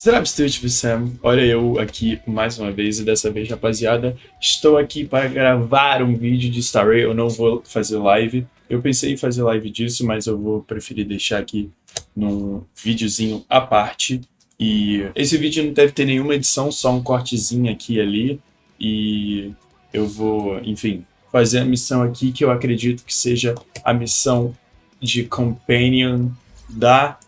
Здравствуйте, всем. Olha eu aqui mais uma vez e dessa vez, rapaziada, estou aqui para gravar um vídeo de Espero. Eu não vou fazer live. Eu pensei em fazer live disso, mas eu vou preferir deixar aqui num videozinho à parte. E esse vídeo não deve ter nenhuma edição, só um cortezinho aqui e ali. E eu vou, enfim, fazer a missão aqui que eu acredito que seja a missão de companion da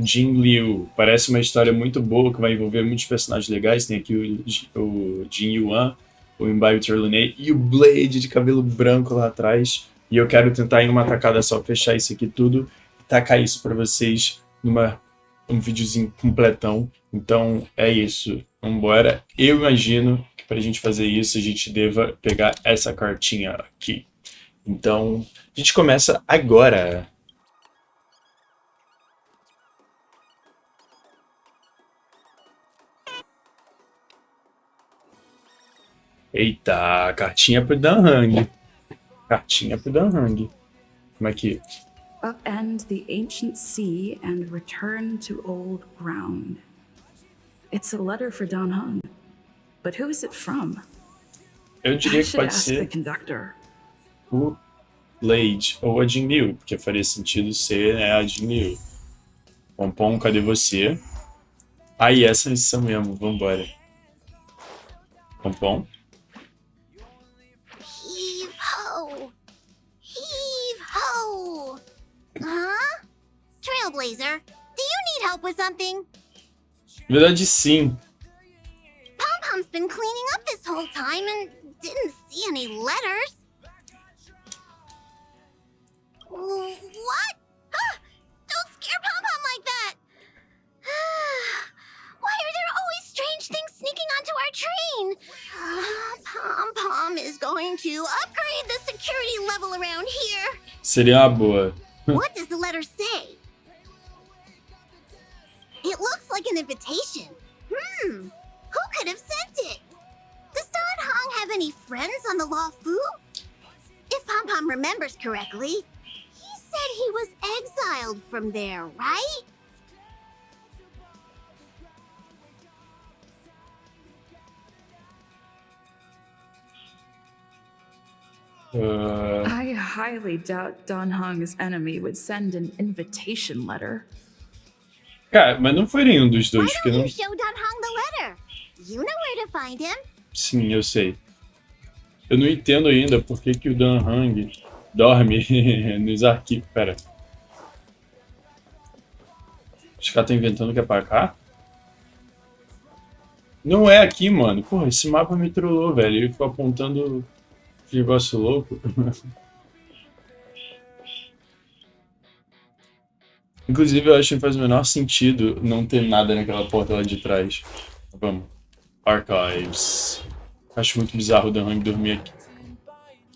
Jingliu. Parece uma história muito boa que vai envolver muitos personagens legais. Tem aqui o Jin Yuan, o Imbibe Terlinei e o Blade de cabelo branco lá atrás. E eu quero tentar em uma tacada só fechar isso aqui tudo e tacar isso para vocês numa um videozinho completão. Então é isso. Vambora. Eu imagino que para a gente fazer isso a gente deva pegar essa cartinha aqui. Então a gente começa agora. Eita, cartinha pro Dan Hang. Cartinha pro Dan Hang. Como é que... Upend the ancient sea and return to old ground. It's a letter for Don Hung. But who is it from? Eu diria que pode ser o Blade ou a Jingliu, porque faria sentido ser, né, a Jingliu. Pompom, cadê você? Aí, essa missão mesmo, vambora. Pompom. Heave ho! Heave ho! Huh? Trailblazer, do you need help with something? Na verdade, sim. Pom-Pom's been cleaning up this whole time and didn't see any letters. What? Don't scare Pom-Pom like that! Why are there always strange things sneaking onto our train? Pom-Pom is going to upgrade the security level around here. Seria uma boa. What does the letter say? It looks like an invitation. Who could have sent it? Does Don Hong have any friends on the Law Fu? If Pom-Pom remembers correctly, he said he was exiled from there, right? I highly doubt Don Hong's enemy would send an invitation letter. Cara, mas não foi nenhum dos dois, Why porque don't não... you show Don Hong the letter? You know where to find him. Sim, eu sei. Eu não entendo ainda por que o Dan Hang dorme nos arquivos. Pera. Os caras estão inventando que é pra cá? Não é aqui, mano. Porra, esse mapa me trollou, velho. Ele ficou apontando que negócio louco. Inclusive, eu acho que faz o menor sentido não ter nada naquela porta lá de trás. Vamos. Archives. Acho muito bizarro o Dan Hang dormir aqui.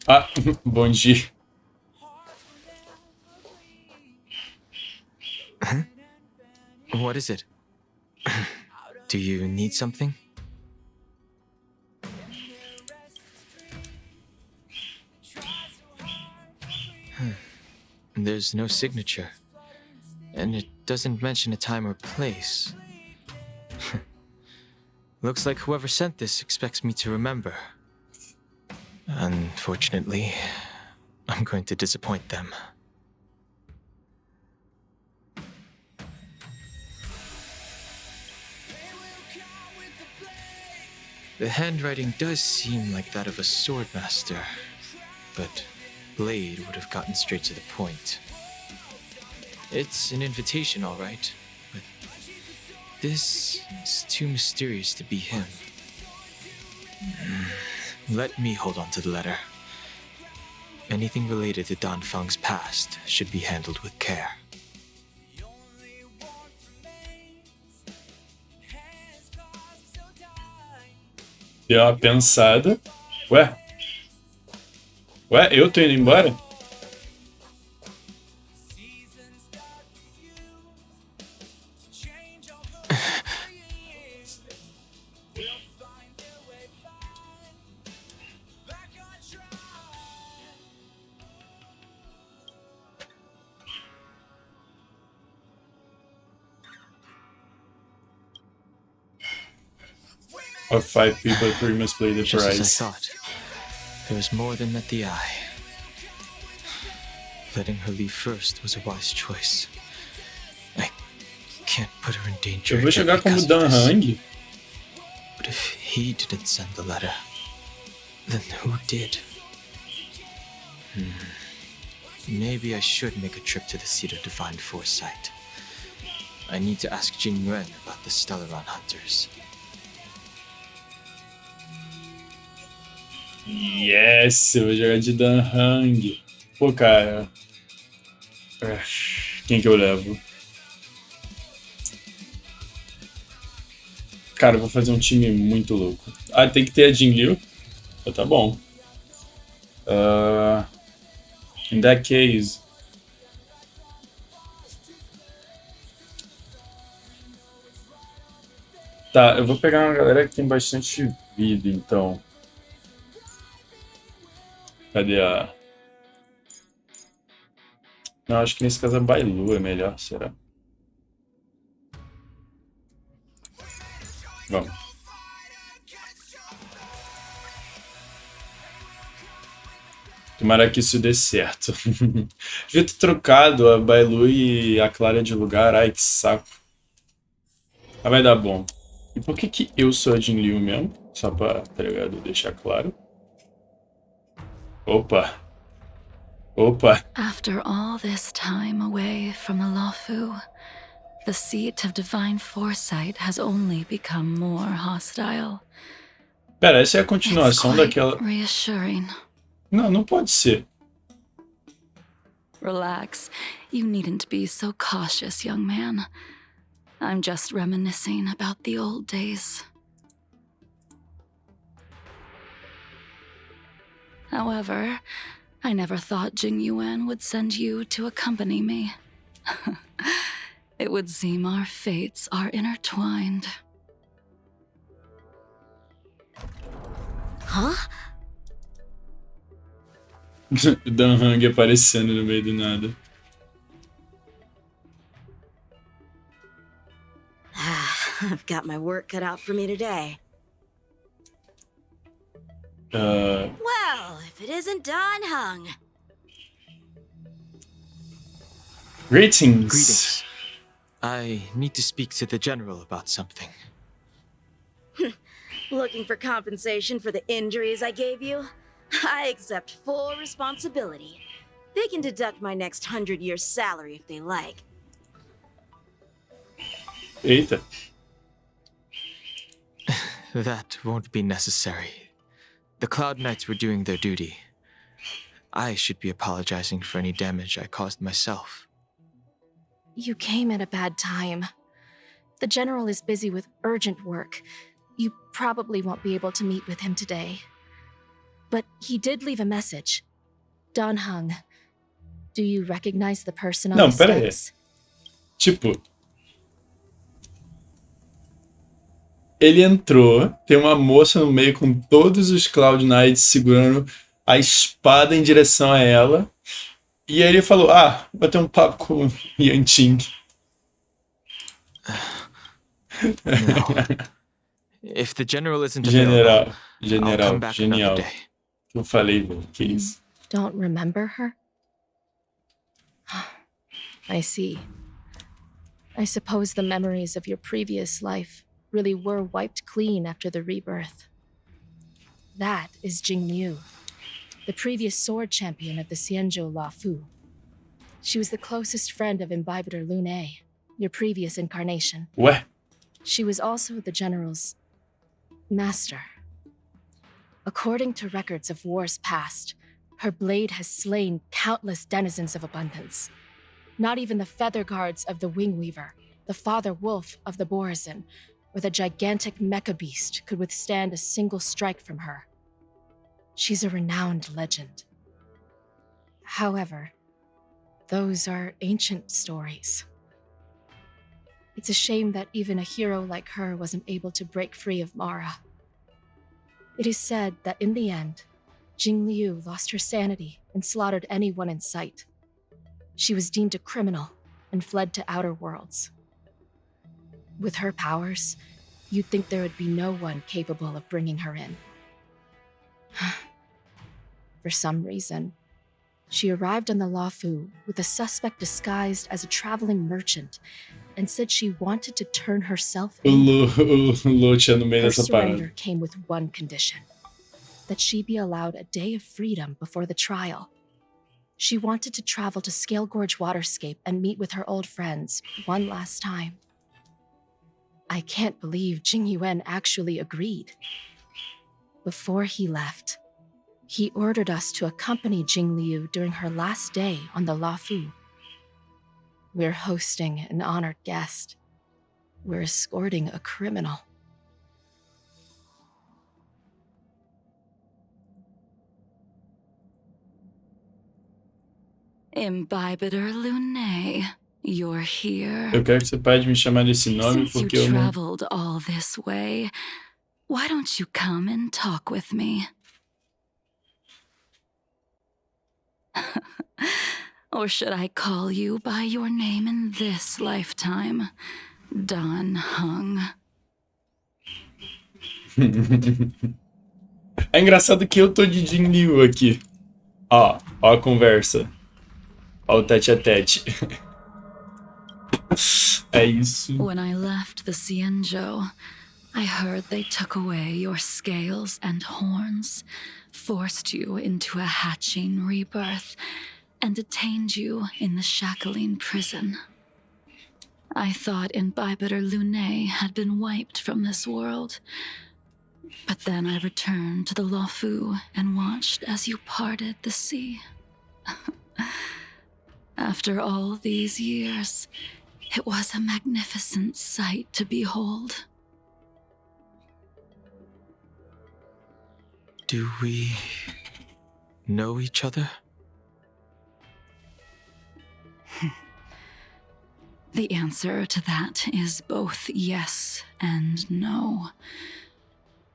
Ah, bom dia. What is it? Do you need something? There's no signature. And it doesn't mention a time or place. Looks like whoever sent this expects me to remember. Unfortunately, I'm going to disappoint them. The handwriting does seem like that of a swordmaster, but Blade would have gotten straight to the point. It's an invitation, all right, but this is too mysterious to be him. Let me hold on to the letter. Anything related to Don Feng's past should be handled with care. Deu uma pensada. Ué? Ué, eu tô indo embora? Of 5 people, 3 must play the Just as I prize. thought. There was more than met the eye. Letting her leave first was a wise choice. I can't put her in danger Eu vou again jogar como because of Dan this. Hang. But if he didn't send the letter, then who did? Maybe I should make a trip to the seat of divine foresight. I need to ask Jingliu about the Stellaron hunters. Yes, eu vou jogar de Dan Hang. Pô, cara. Quem que eu levo? Cara, eu vou fazer um time muito louco. Ah, tem que ter a Jingliu. Tá bom. In that case... Tá, eu vou pegar uma galera que tem bastante vida, então. Cadê a... Não, acho que nesse caso a Bailu é melhor, será? Vamos. Tomara que isso dê certo. Devia ter trocado a Bailu e a Clara de lugar. Ai, que saco. Mas vai dar bom. E por que eu sou a Jingliu mesmo? Só pra, tá ligado, deixar claro. Opa. Opa. After all this time away from the Lawfu, the seat of divine foresight has only become more hostile. Pera, essa é a It's continuação quite daquela... reassuring. Não, não pode ser. Relax. You needn't be so cautious, young man. I'm just reminiscing about the old days. However, I never thought Jingyuan would send you to accompany me. It would seem our fates are intertwined. Huh? Dan Hang aparecendo no meio do nada. I've got my work cut out for me today. Well, if it isn't Don Hung. Greetings. Greetings. I need to speak to the general about something. Looking for compensation for the injuries I gave you? I accept full responsibility. They can deduct my next 100 years' salary if they like. Eita. That won't be necessary. The Cloud Knights were doing their duty. I should be apologizing for any damage I caused myself. You came at a bad time. The general is busy with urgent work. You probably won't be able to meet with him today. But he did leave a message. Don Hung. Do you recognize the person on Não, the pera aí. steps? Tipo... Ele entrou, tem uma moça no meio com todos os Cloud Knights segurando a espada em direção a ela. E aí ele falou, vou ter um papo com o Yanting. No. If the general isn't available, I'll come back Genial. another day. Eu falei, velho, que isso? Don't remember her? I see. I suppose the memories of your previous life really were wiped clean after the rebirth. That is Jingliu, the previous sword champion of the Xianzhou Lawfu. She was the closest friend of Imbibitor Lune, your previous incarnation. Ué? She was also the general's master. According to records of wars past, her blade has slain countless denizens of abundance. Not even the feather guards of the Wingweaver, the father wolf of the Borazin, or the gigantic mecha beast could withstand a single strike from her. She's a renowned legend. However, those are ancient stories. It's a shame that even a hero like her wasn't able to break free of Mara. It is said that in the end, Jingliu lost her sanity and slaughtered anyone in sight. She was deemed a criminal and fled to outer worlds. With her powers, you'd think there would be no one capable of bringing her in. For some reason, she arrived on the Luofu with a suspect disguised as a traveling merchant and said she wanted to turn herself in. Lu tinha no meio Her dessa surrender parada. came with one condition, that she be allowed a day of freedom before the trial. She wanted to travel to Scale Gorge Waterscape and meet with her old friends one last time. I can't believe Jingyuan actually agreed. Before he left, he ordered us to accompany Jingliu during her last day on the Luofu. We're hosting an honored guest. We're escorting a criminal. Imbibitor Lunae, you're here. Eu quero que você pare de me chamar desse nome Since you porque eu não... traveled all this way, why don't you come and talk with me? Or should I call you by your name in this lifetime? Dan Hung. É engraçado que eu tô de Jingliu aqui. Ó a conversa. Ó o tete-a-tete. É isso. When I left the Xianzhou, I heard they took away your scales and horns, forced you into a hatching rebirth, and detained you in the shackling prison. I thought Imbibitor Lunae had been wiped from this world, but then I returned to the Luofu and watched as you parted the sea. After all these years, it was a magnificent sight to behold. Do we know each other? The answer to that is both yes and no.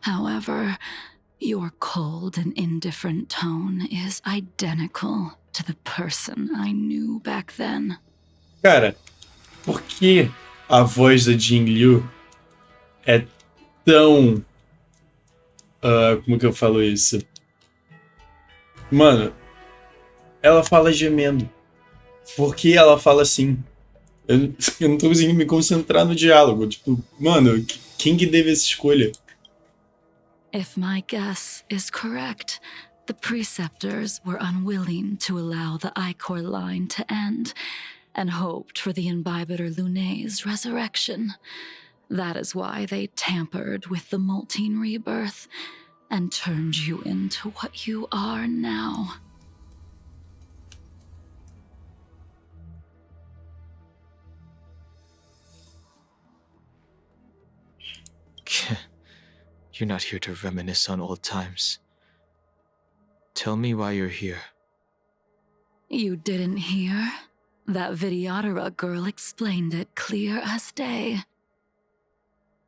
However, your cold and indifferent tone is identical to the person I knew back then. Cara, por que a voz da Jingliu é tão... como que eu falo isso? Mano, ela fala gemendo. Por que ela fala assim? Eu não tô conseguindo me concentrar no diálogo. Tipo, mano, quem que teve essa escolha? If my guess is correct, the preceptors were unwilling to allow the Ichor line to end and hoped for the Imbibitor Lunae's resurrection. That is why they tampered with the molting rebirth and turned you into what you are now. You're not here to reminisce on old times. Tell me why you're here. You didn't hear? That Vidyadhara girl explained it clear as day.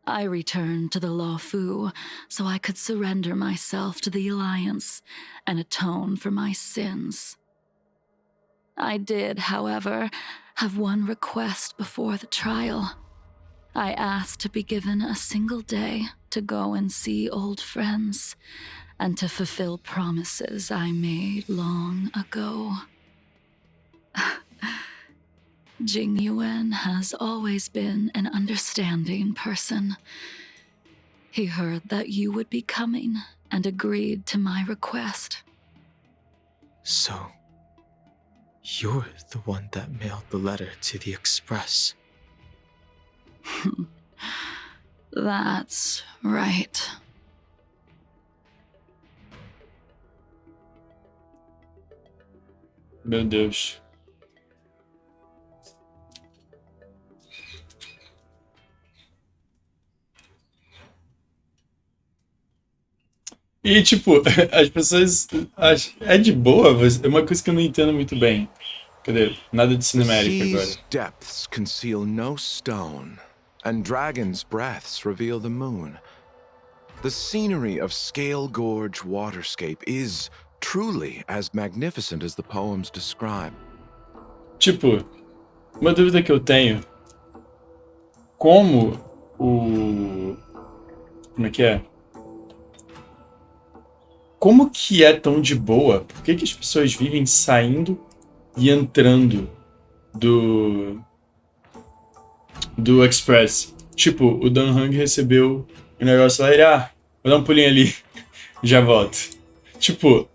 I returned to the Luofu so I could surrender myself to the Alliance and atone for my sins. I did, however, have one request before the trial. I asked to be given a single day to go and see old friends and to fulfill promises I made long ago. Jingyuan has always been an understanding person. He heard that you would be coming and agreed to my request. So, you're the one that mailed the letter to the Express. That's right. Meu Deus. E, tipo, as pessoas acham... É de boa, é uma coisa que eu não entendo muito bem. Cadê? Nada de cinemática agora. Sea's depths conceal no stone, and dragons' breaths reveal the moon. The scenery of Scale Gorge Waterscape is truly as magnificent as the poems describe. Tipo, uma dúvida que eu tenho. Como o Como é que é? Como que é tão de boa? Por que que as pessoas vivem saindo e entrando do Express? Tipo, o Dan Hang recebeu o negócio lá e ele, vou dar um pulinho ali, já volto. Tipo,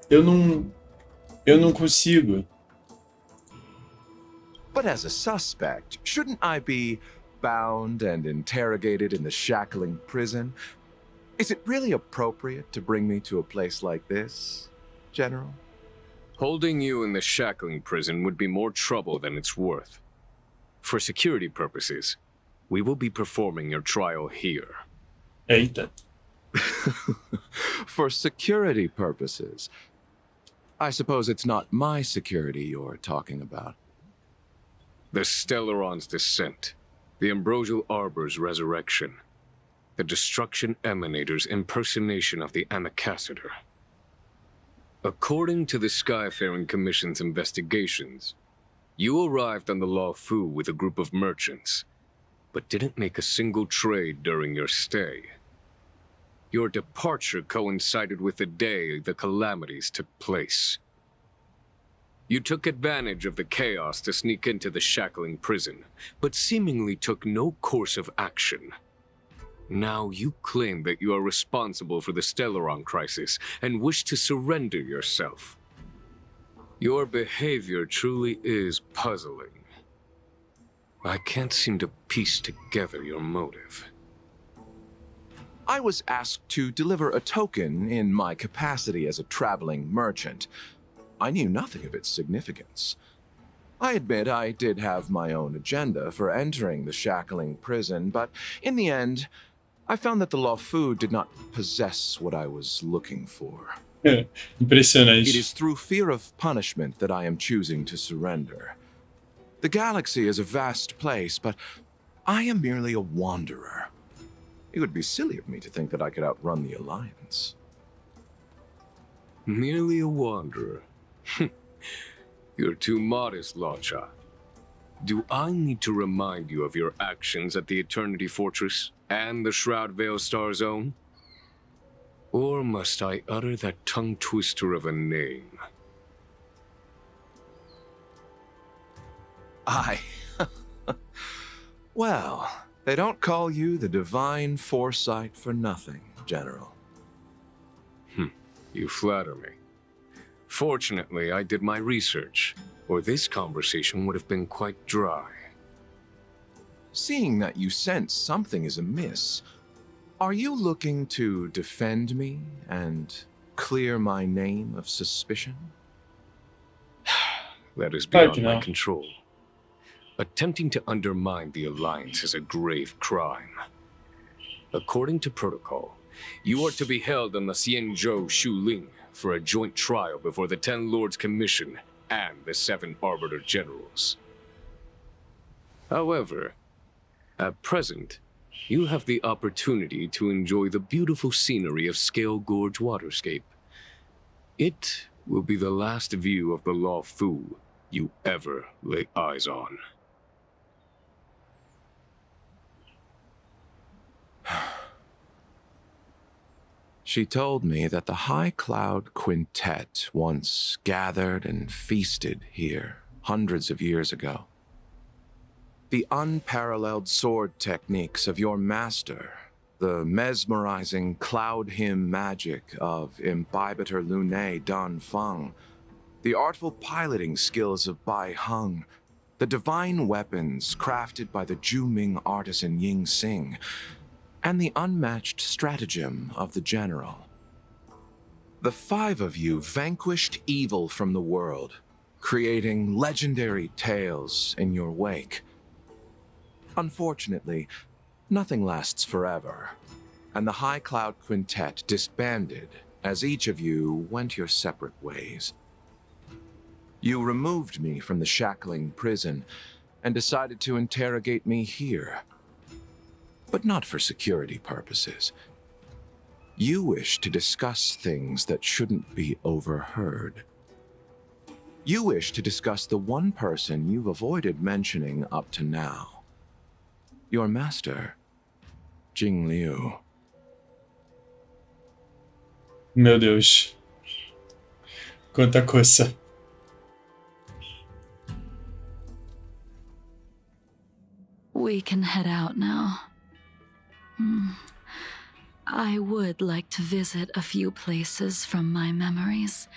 eu não consigo. But as a suspect, shouldn't I be bound and interrogated in the shackling prison? Is it really appropriate to bring me to a place like this, General? Holding you in the shackling prison would be more trouble than it's worth. For security purposes, we will be performing your trial here. Eita. For security purposes? I suppose it's not my security you're talking about. The Stellaron's descent, the Ambrosial Arbor's resurrection, the Destruction Emanator's impersonation of the Amicassator. According to the Skyfaring Commission's investigations, you arrived on the Law Fu with a group of merchants, but didn't make a single trade during your stay. Your departure coincided with the day the calamities took place. You took advantage of the chaos to sneak into the shackling prison, but seemingly took no course of action. Now you claim that you are responsible for the Stellaron crisis and wish to surrender yourself. Your behavior truly is puzzling. I can't seem to piece together your motive. I was asked to deliver a token in my capacity as a traveling merchant. I knew nothing of its significance. I admit I did have my own agenda for entering the shackling prison, but in the end, I found that the Law Fu did not possess what I was looking for. Impressionante. It is through fear of punishment that I am choosing to surrender. The galaxy is a vast place, but I am merely a wanderer. It would be silly of me to think that I could outrun the Alliance. Merely a wanderer. You're too modest, Lacha. Do I need to remind you of your actions at the Eternity Fortress and the Shroud Veil Star Zone? Or must I utter that tongue twister of a name? Well, they don't call you the Divine Foresight for nothing, General. You flatter me. Fortunately, I did my research, or this conversation would have been quite dry. Seeing that you sense something is amiss, are you looking to defend me and clear my name of suspicion? That is beyond my control. Attempting to undermine the Alliance is a grave crime. According to protocol, you are to be held on the Xianzhou Shuling for a joint trial before the 10 Lords Commission and the 7 Arbiter Generals. However, at present, you have the opportunity to enjoy the beautiful scenery of Scale Gorge Waterscape. It will be the last view of the Law Fu you ever lay eyes on. She told me that the High Cloud Quintet once gathered and feasted here hundreds of years ago. The unparalleled sword techniques of your master, the mesmerizing cloud hymn magic of Imbibitor Lunae Dan Feng, the artful piloting skills of Bai Heng, the divine weapons crafted by the Juming artisan Ying Xing, and the unmatched stratagem of the General. The 5 of you vanquished evil from the world, creating legendary tales in your wake. Unfortunately, nothing lasts forever, and the High Cloud Quintet disbanded as each of you went your separate ways. You removed me from the shackling prison and decided to interrogate me here. But not for security purposes. You wish to discuss things that shouldn't be overheard. You wish to discuss the one person you've avoided mentioning up to now. Your master, Jingliu. Meu Deus. Quanta coisa. We can head out now. I would like to visit a few places from my memories,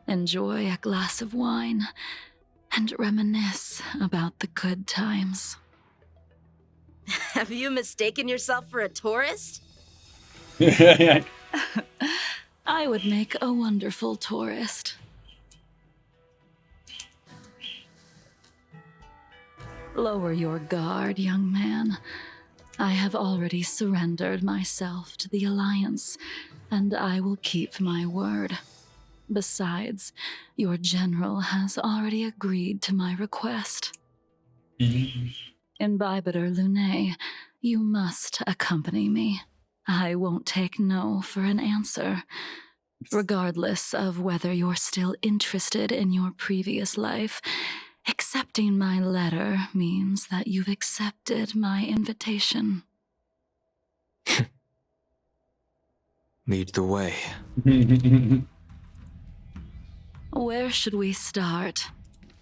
enjoy a glass of wine, and reminisce about the good times. Have you mistaken yourself for a tourist? I would make a wonderful tourist. Lower your guard, young man. I have already surrendered myself to the Alliance, and I will keep my word. Besides, your general has already agreed to my request. Imbibitor Lunae, you must accompany me. I won't take no for an answer. Regardless of whether you're still interested in your previous life, accepting my letter means that you've accepted my invitation. Lead the way. Where should we start?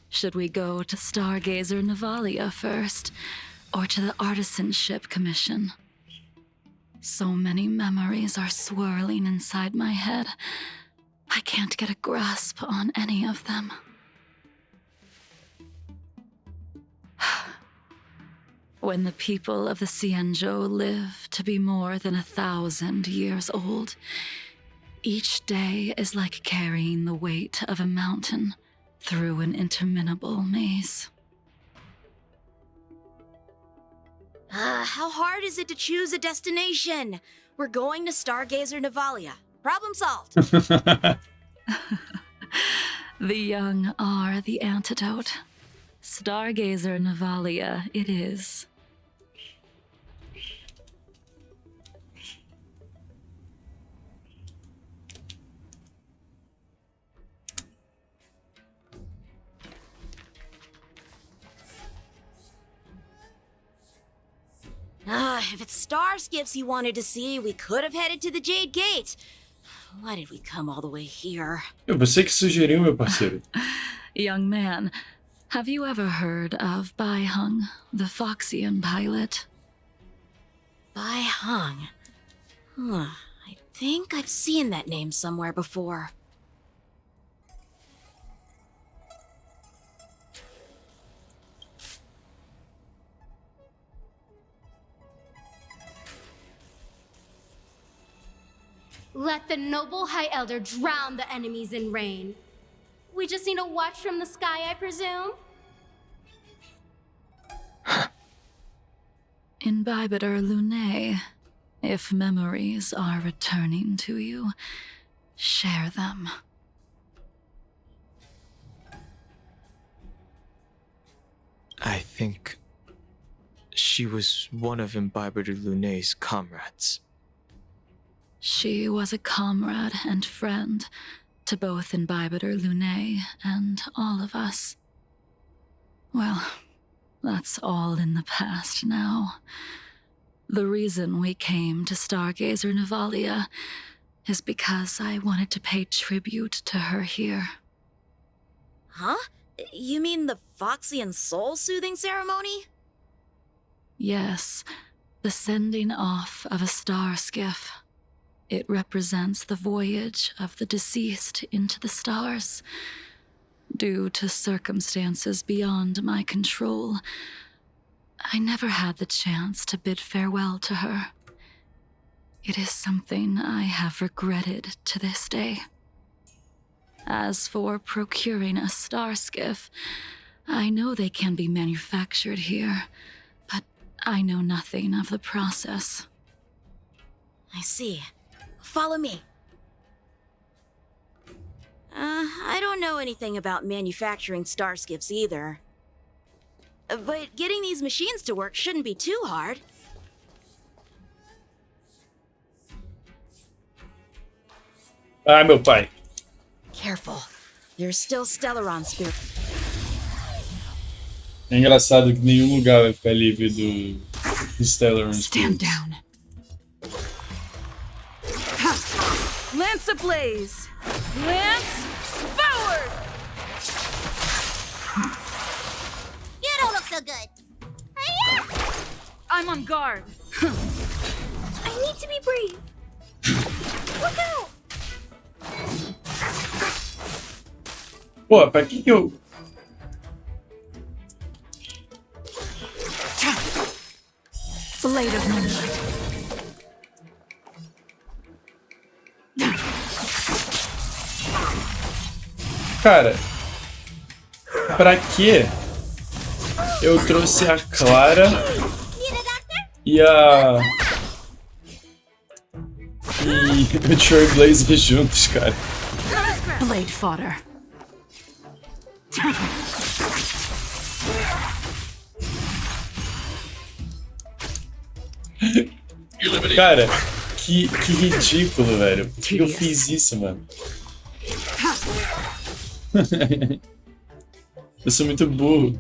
Should we go to Stargazer Navalia first, or to the Artisanship Commission? So many memories are swirling inside my head. I can't get a grasp on any of them. When the people of the Xianzhou live to be more than 1,000 years old, each day is like carrying the weight of a mountain through an interminable maze. How hard is it to choose a destination? We're going to Stargazer Navalia. Problem solved. The young are the antidote. Stargazer Navalia it is. If it's star skiffs you wanted to see, we could have headed to the Jade Gate. Why did we come all the way here? Você que sugeriu, meu parceiro. Young man, have you ever heard of Bai Hung, the Foxian pilot? Bai Hung. I think I've seen that name somewhere before. Let the noble High Elder drown the enemies in rain. We just need to watch from the sky, I presume? Imbibitor Lunae, if memories are returning to you, share them. I think she was one of Imbibitor Lunae's comrades. She was a comrade and friend to both Imbibitor Lunae and all of us. Well, that's all in the past now. The reason we came to Stargazer Navalia is because I wanted to pay tribute to her here. Huh? You mean the Foxian soul-soothing ceremony? Yes, the sending off of a star skiff. It represents the voyage of the deceased into the stars. Due to circumstances beyond my control, I never had the chance to bid farewell to her. It is something I have regretted to this day. As for procuring a star skiff, I know they can be manufactured here, but I know nothing of the process. I see. Follow me. I don't know anything about manufacturing star skiffs either. But getting these machines to work shouldn't be too hard. Ah, meu pai. Careful. There's still Stellaron spirit. É engraçado que nenhum lugar vai ficar livre do Stellar Stand Spirits. down. Lance ablaze! Lance forward! You don't look so good. Hiya! I'm on guard. I need to be brave. Look out! Pô, pra que eu... Blade of moonlight. Cara, pra que eu trouxe a Clara e a... e o Trailblazer juntos, cara? Blade fodder. Cara, que ridículo, velho. Por que eu fiz isso, mano? Eu sou muito burro.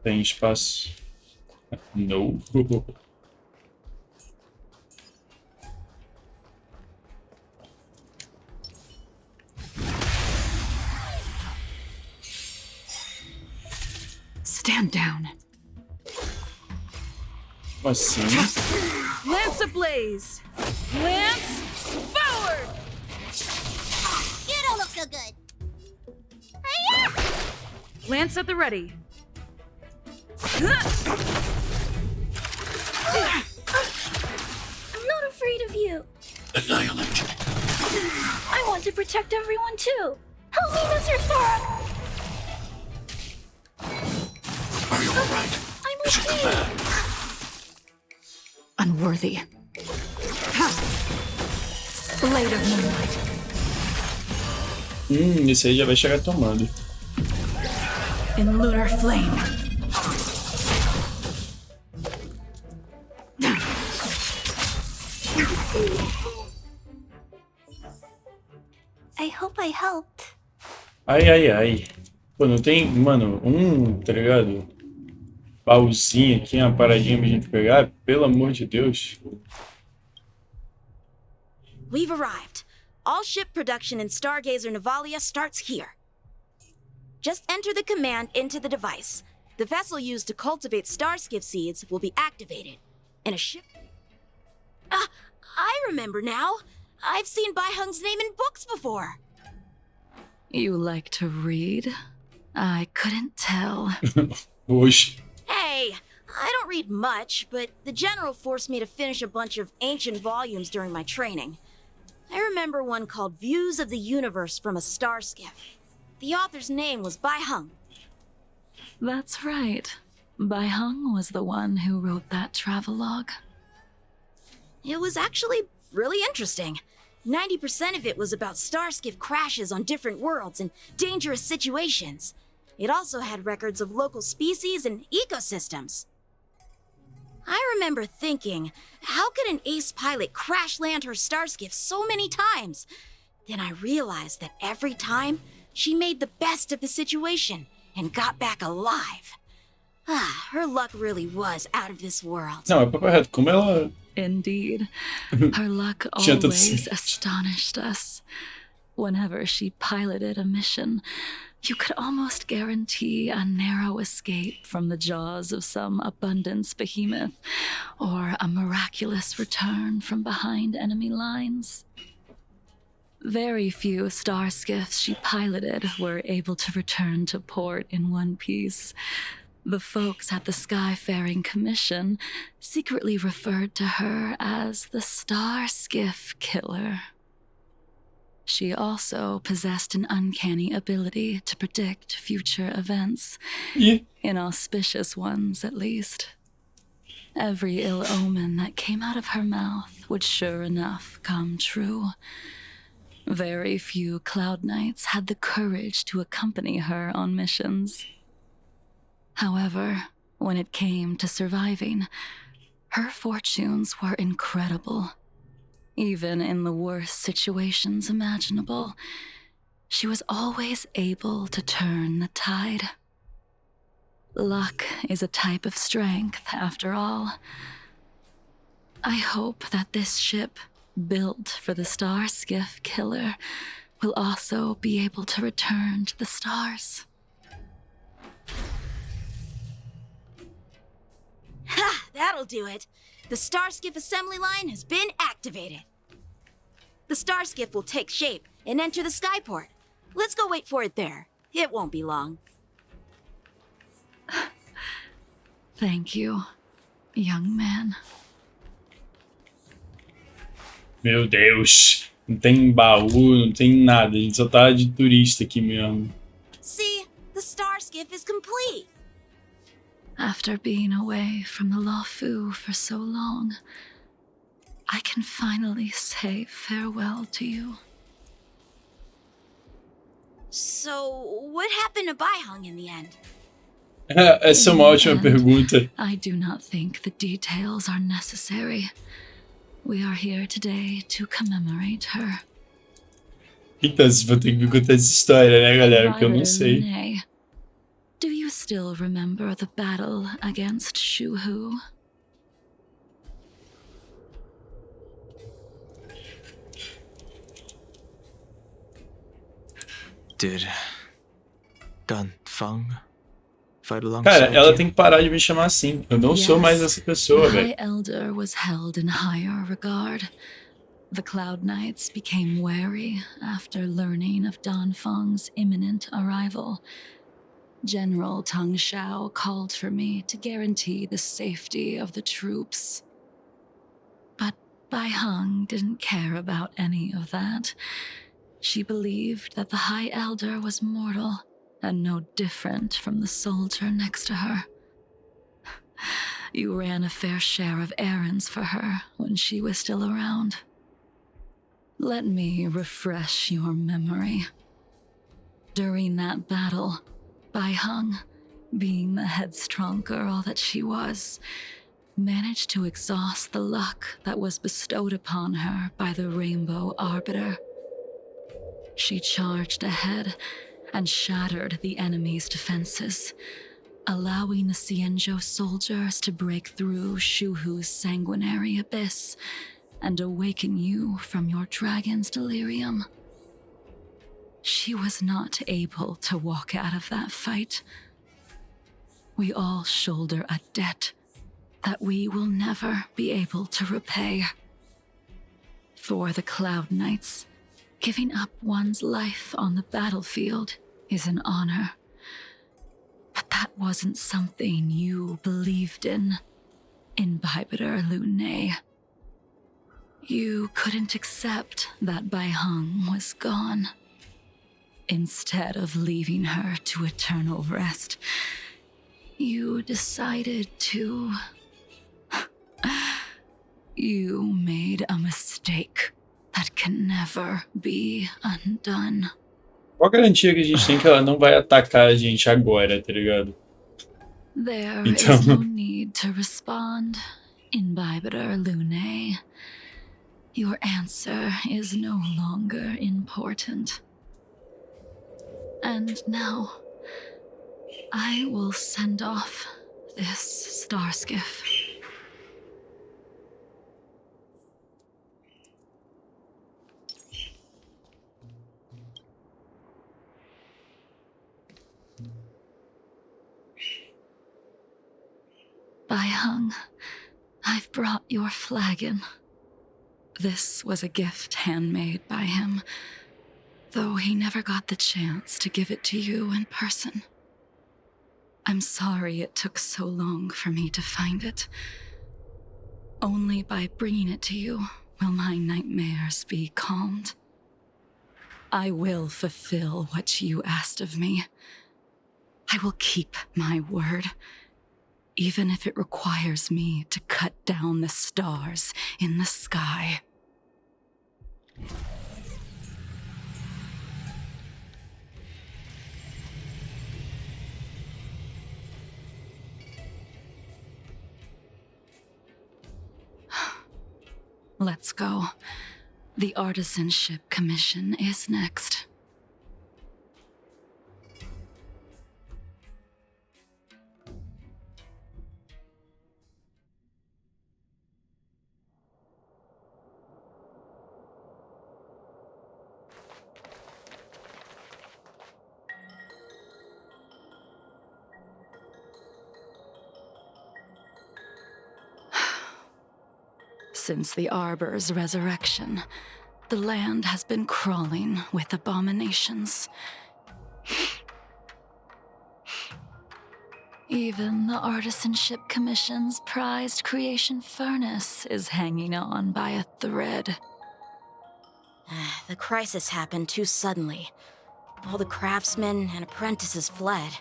Tem espaço? Não. Stand down. Como assim? Lance ablaze! Lance forward! You don't look so good. Hiya! Lance at the ready. I'm not afraid of you. Annihilate. I want to protect everyone too. Help me, Mr. Star. Are you alright? I'm okay. Unworthy. Blade of moonlight. Esse aí já vai chegar tomando. In lunar flame. I hope I helped. Ai, ai, ai. Pô, não tem, mano, tá ligado? Baúzinho aqui, uma paradinha pra gente pegar? Pelo amor de Deus. We've arrived. All ship production in Stargazer Navalia starts here. Just enter the command into the device. The vessel used to cultivate starskiff seeds will be activated. And a ship... I remember now. I've seen Bai Hung's name in books before. You like to read? I couldn't tell. Oxe. Hey, I don't read much, but the General forced me to finish a bunch of ancient volumes during my training. I remember one called Views of the Universe from a Starskiff. The author's name was Bai Hung. That's right. Bai Hung was the one who wrote that travelogue. It was actually really interesting. 90% of it was about starskiff crashes on different worlds and dangerous situations. It also had records of local species and ecosystems. I remember thinking, how could an ace pilot crash land her starskiff so many times? Then I realized that every time, she made the best of the situation and got back alive. Her luck really was out of this world. Não, é papo reto. Como ela... Indeed. Her luck Tinha tudo always certo. astonished us. Whenever she piloted a mission, you could almost guarantee a narrow escape from the jaws of some abundance behemoth, or a miraculous return from behind enemy lines. Very few starskiffs she piloted were able to return to port in one piece. The folks at the Skyfaring Commission secretly referred to her as the Starskiff Killer. She also possessed an uncanny ability to predict future events, inauspicious ones at least. Every ill omen that came out of her mouth would sure enough come true. Very few Cloud Knights had the courage to accompany her on missions. However, when it came to surviving, her fortunes were incredible. Even in the worst situations imaginable, She was always able to turn the tide. Luck is a type of strength, after all. I hope that this ship, built for the star skiff killer, will also be able to return to the stars. Ha! That'll do it. The Starskiff assembly line has been activated. The Starskiff will take shape and enter the skyport. Let's go wait for it there. It won't be long. Thank you, young man. Meu Deus. Não tem baú, não tem nada. A gente só tá de turista aqui mesmo. See, the Starskiff is complete. After being away from the Luofu for so long, I can finally say farewell to you. So, what happened to Baihang in the end? Essa é uma ótima pergunta. I do not think the details are necessary. We are here today to commemorate her. Então, vocês vão ter que me contar essa história, né, galera? Porque eu não sei. Renee, do you still remember the battle against Shuhu? Did Danfang fight alongside Cara, ela you? tem que parar de me chamar assim. Eu não sou mais essa pessoa, the velho. High Elder was held in higher regard. The Cloud Knights became wary after learning of Danfang's imminent arrival. General Tang Xiao called for me to guarantee the safety of the troops. But Bai Heng didn't care about any of that. She believed that the High Elder was mortal and no different from the soldier next to her. You ran a fair share of errands for her when she was still around. Let me refresh your memory. During that battle, Bai Heng, being the headstrong girl that she was, managed to exhaust the luck that was bestowed upon her by the Rainbow Arbiter. She charged ahead and shattered the enemy's defenses, allowing the Xianzhou soldiers to break through Shuhu's sanguinary abyss and awaken you from your dragon's delirium. She was not able to walk out of that fight. We all shoulder a debt that we will never be able to repay. For the Cloud Knights, giving up one's life on the battlefield is an honor. But that wasn't something you believed in, Imbibitor Lunay. You couldn't accept that Bai Heng was gone. Instead of leaving her to eternal rest, you decided to... You made a mistake that can never be undone. Qual a garantia que a gente tem que ela não vai atacar a gente agora, tá ligado? There is no need to respond, Imbibitor Lunay. Your answer is no longer important. And now, I will send off this starskiff. Bai Heng, I've brought your flagon. This was a gift handmade by him, though he never got the chance to give it to you in person. I'm sorry it took so long for me to find it. Only by bringing it to you will my nightmares be calmed. I will fulfill what you asked of me. I will keep my word, even if it requires me to cut down the stars in the sky. Let's go. The artisanship commission is next. Since the Arbor's resurrection, the land has been crawling with abominations. Even the Artisanship Commission's prized creation furnace is hanging on by a thread. The crisis happened too suddenly. All the craftsmen and apprentices fled.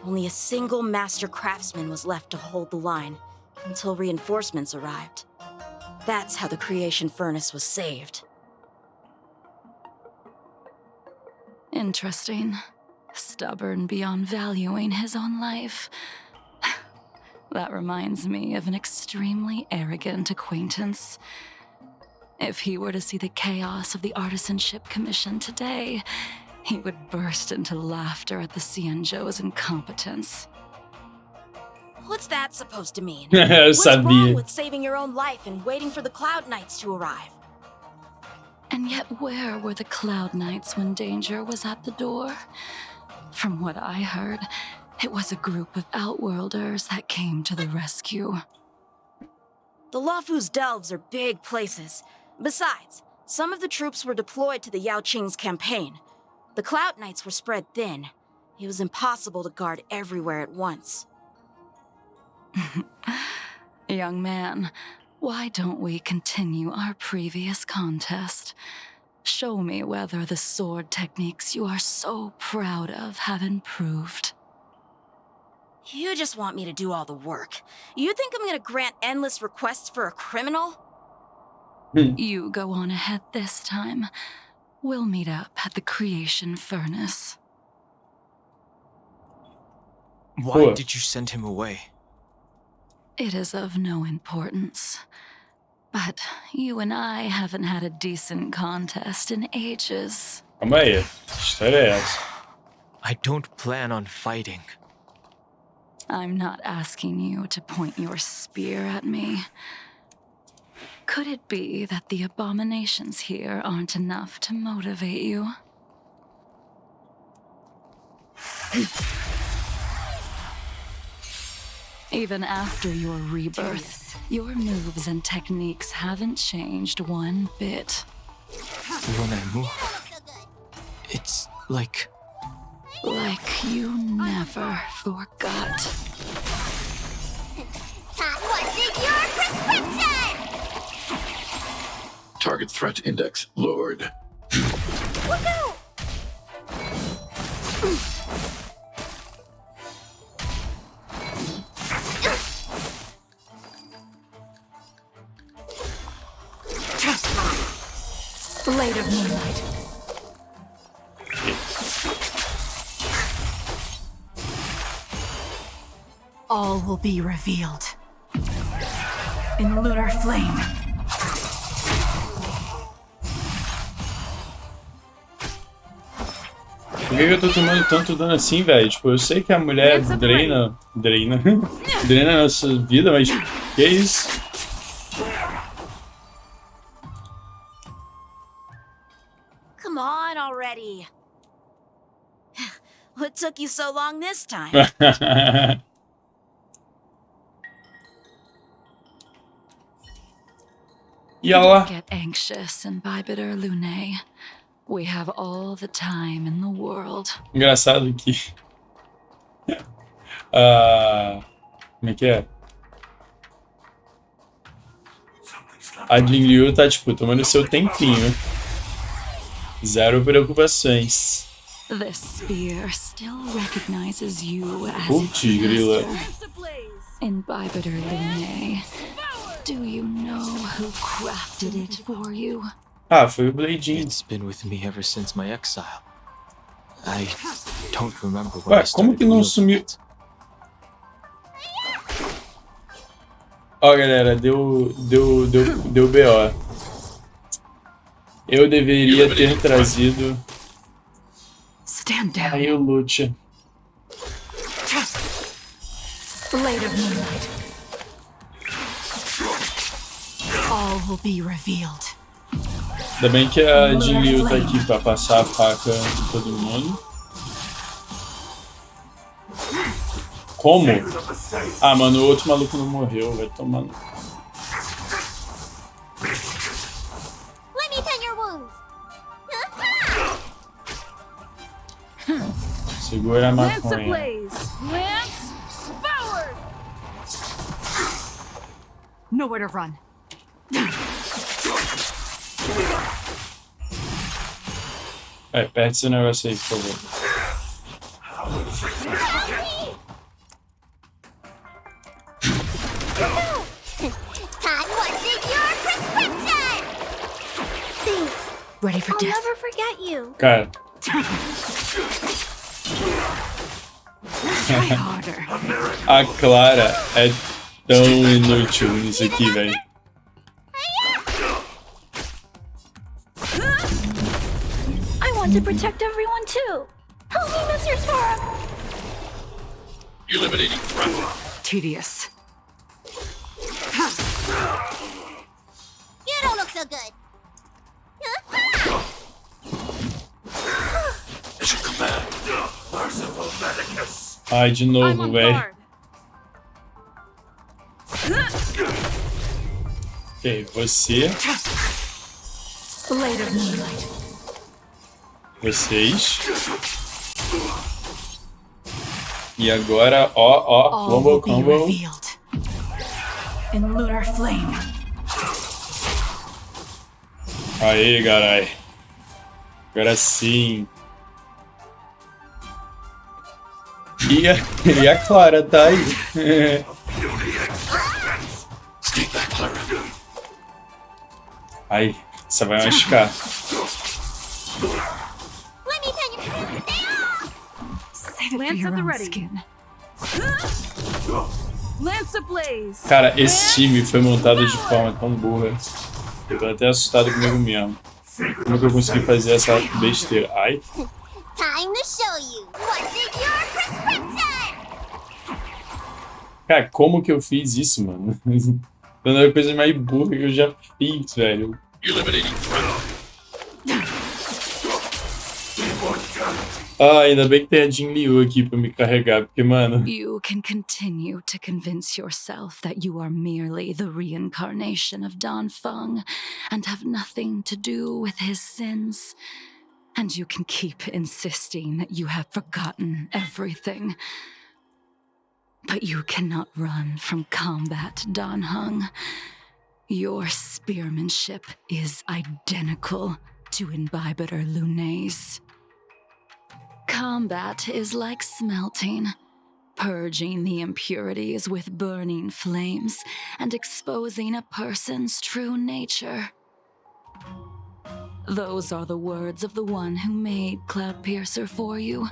Only a single master craftsman was left to hold the line until reinforcements arrived. That's how the creation furnace was saved. Interesting. Stubborn beyond valuing his own life. That reminds me of an extremely arrogant acquaintance. If he were to see the chaos of the Artisanship Commission today, he would burst into laughter at the Xianzhou's incompetence. What's that supposed to mean? What's Sabia. wrong with saving your own life and waiting for the Cloud Knights to arrive? And yet where were the Cloud Knights when danger was at the door? From what I heard, it was a group of Outworlders that came to the rescue. The Luofu's delves are big places. Besides, some of the troops were deployed to the Yao Qing's campaign. The Cloud Knights were spread thin. It was impossible to guard everywhere at once. Young man, why don't we continue our previous contest? Show me whether the sword techniques you are so proud of have improved. You just want me to do all the work. You think I'm gonna grant endless requests for a criminal? You go on ahead this time. We'll meet up at the creation furnace. Why did you send him away? It is of no importance. But you and I haven't had a decent contest in ages. Calma aí. Que história é essa? I don't plan on fighting. I'm not asking you to point your spear at me. Could it be that the abominations here aren't enough to motivate you? Even after your rebirth, your moves and techniques haven't changed one bit. When I move, it's like you never forgot. That wasn't your prescription! Target threat index lowered. Woohoo! Blade of Moonlight. All will be revealed. In lunar flame. Por que eu tô tomando tanto dano assim, velho? Tipo, eu sei que a mulher drena a nossa vida, mas que é isso? Come on already. What took you so long this time? Don't get anxious, Imbibitor Lunae. We have all the time in the world. Engraçado que... Como é que é? A Jingliu tá, tipo, tomando seu tempinho. Zero preocupações. This spear still recognizes you as Putz, grila. Imbibitor Lunae. Do you know who crafted it for you? Ah, foi o Bladinho. It's been with me ever since my exile. I don't remember when I Ué, como started que não wielding sumiu? it. Ó, galera, deu BO. Eu deveria ter trazido... Stand down. Aí o Lucha. Blade of Moonlight. All will be revealed. Ainda bem que a Jingliu tá aqui pra passar a faca em todo mundo. Como? Ah, mano, o outro maluco não morreu, vai tomar. Segura a Lance maconha. ablaze! Lance forward! Nowhere to run. Aperta esse negócio aí, por favor. Time wasn't your prescription! Thanks. Ready for I'll death? never forget you. Cara, Try harder. a Clara é tão inútil nisso aqui, velho. I want to protect everyone too. Help me, Mr. Storm. Eliminating threat. Tedious. You don't look so good. Mission command. Merciful Medicus. Ai, de I'm novo, on velho. guard. Ok, você, Blade of moonlight. vocês. E agora, ó, All combo, will be combo. revealed. In lunar flame. Aí, carai. Agora sim. E a Clara tá aí. Stay back, Clara. Ai, você vai machucar. Let me tell you. Save it Lance for at the your own ready. skin. Lance ablaze! Cara, esse time foi montado de forma tão burra. Eu tô até assustado comigo mesmo. Como que eu consegui fazer essa besteira? Ai. Time to show you. What's in your prescription? Cara, como que eu fiz isso, mano? Foi uma das coisas mais burras que eu já fiz, velho. Eliminating threat. Ah, ainda bem que tem a Jingliu aqui pra me carregar, porque, mano... You can continue to convince yourself that you are merely the reincarnation of Dan Feng and have nothing to do with his sins. And you can keep insisting that you have forgotten everything. But you cannot run from combat, Dan Heng. Your spearmanship is identical to Imbibitor Lunay's. Combat is like smelting, purging the impurities with burning flames and exposing a person's true nature. Those are the words of the one who made Cloudpiercer for you.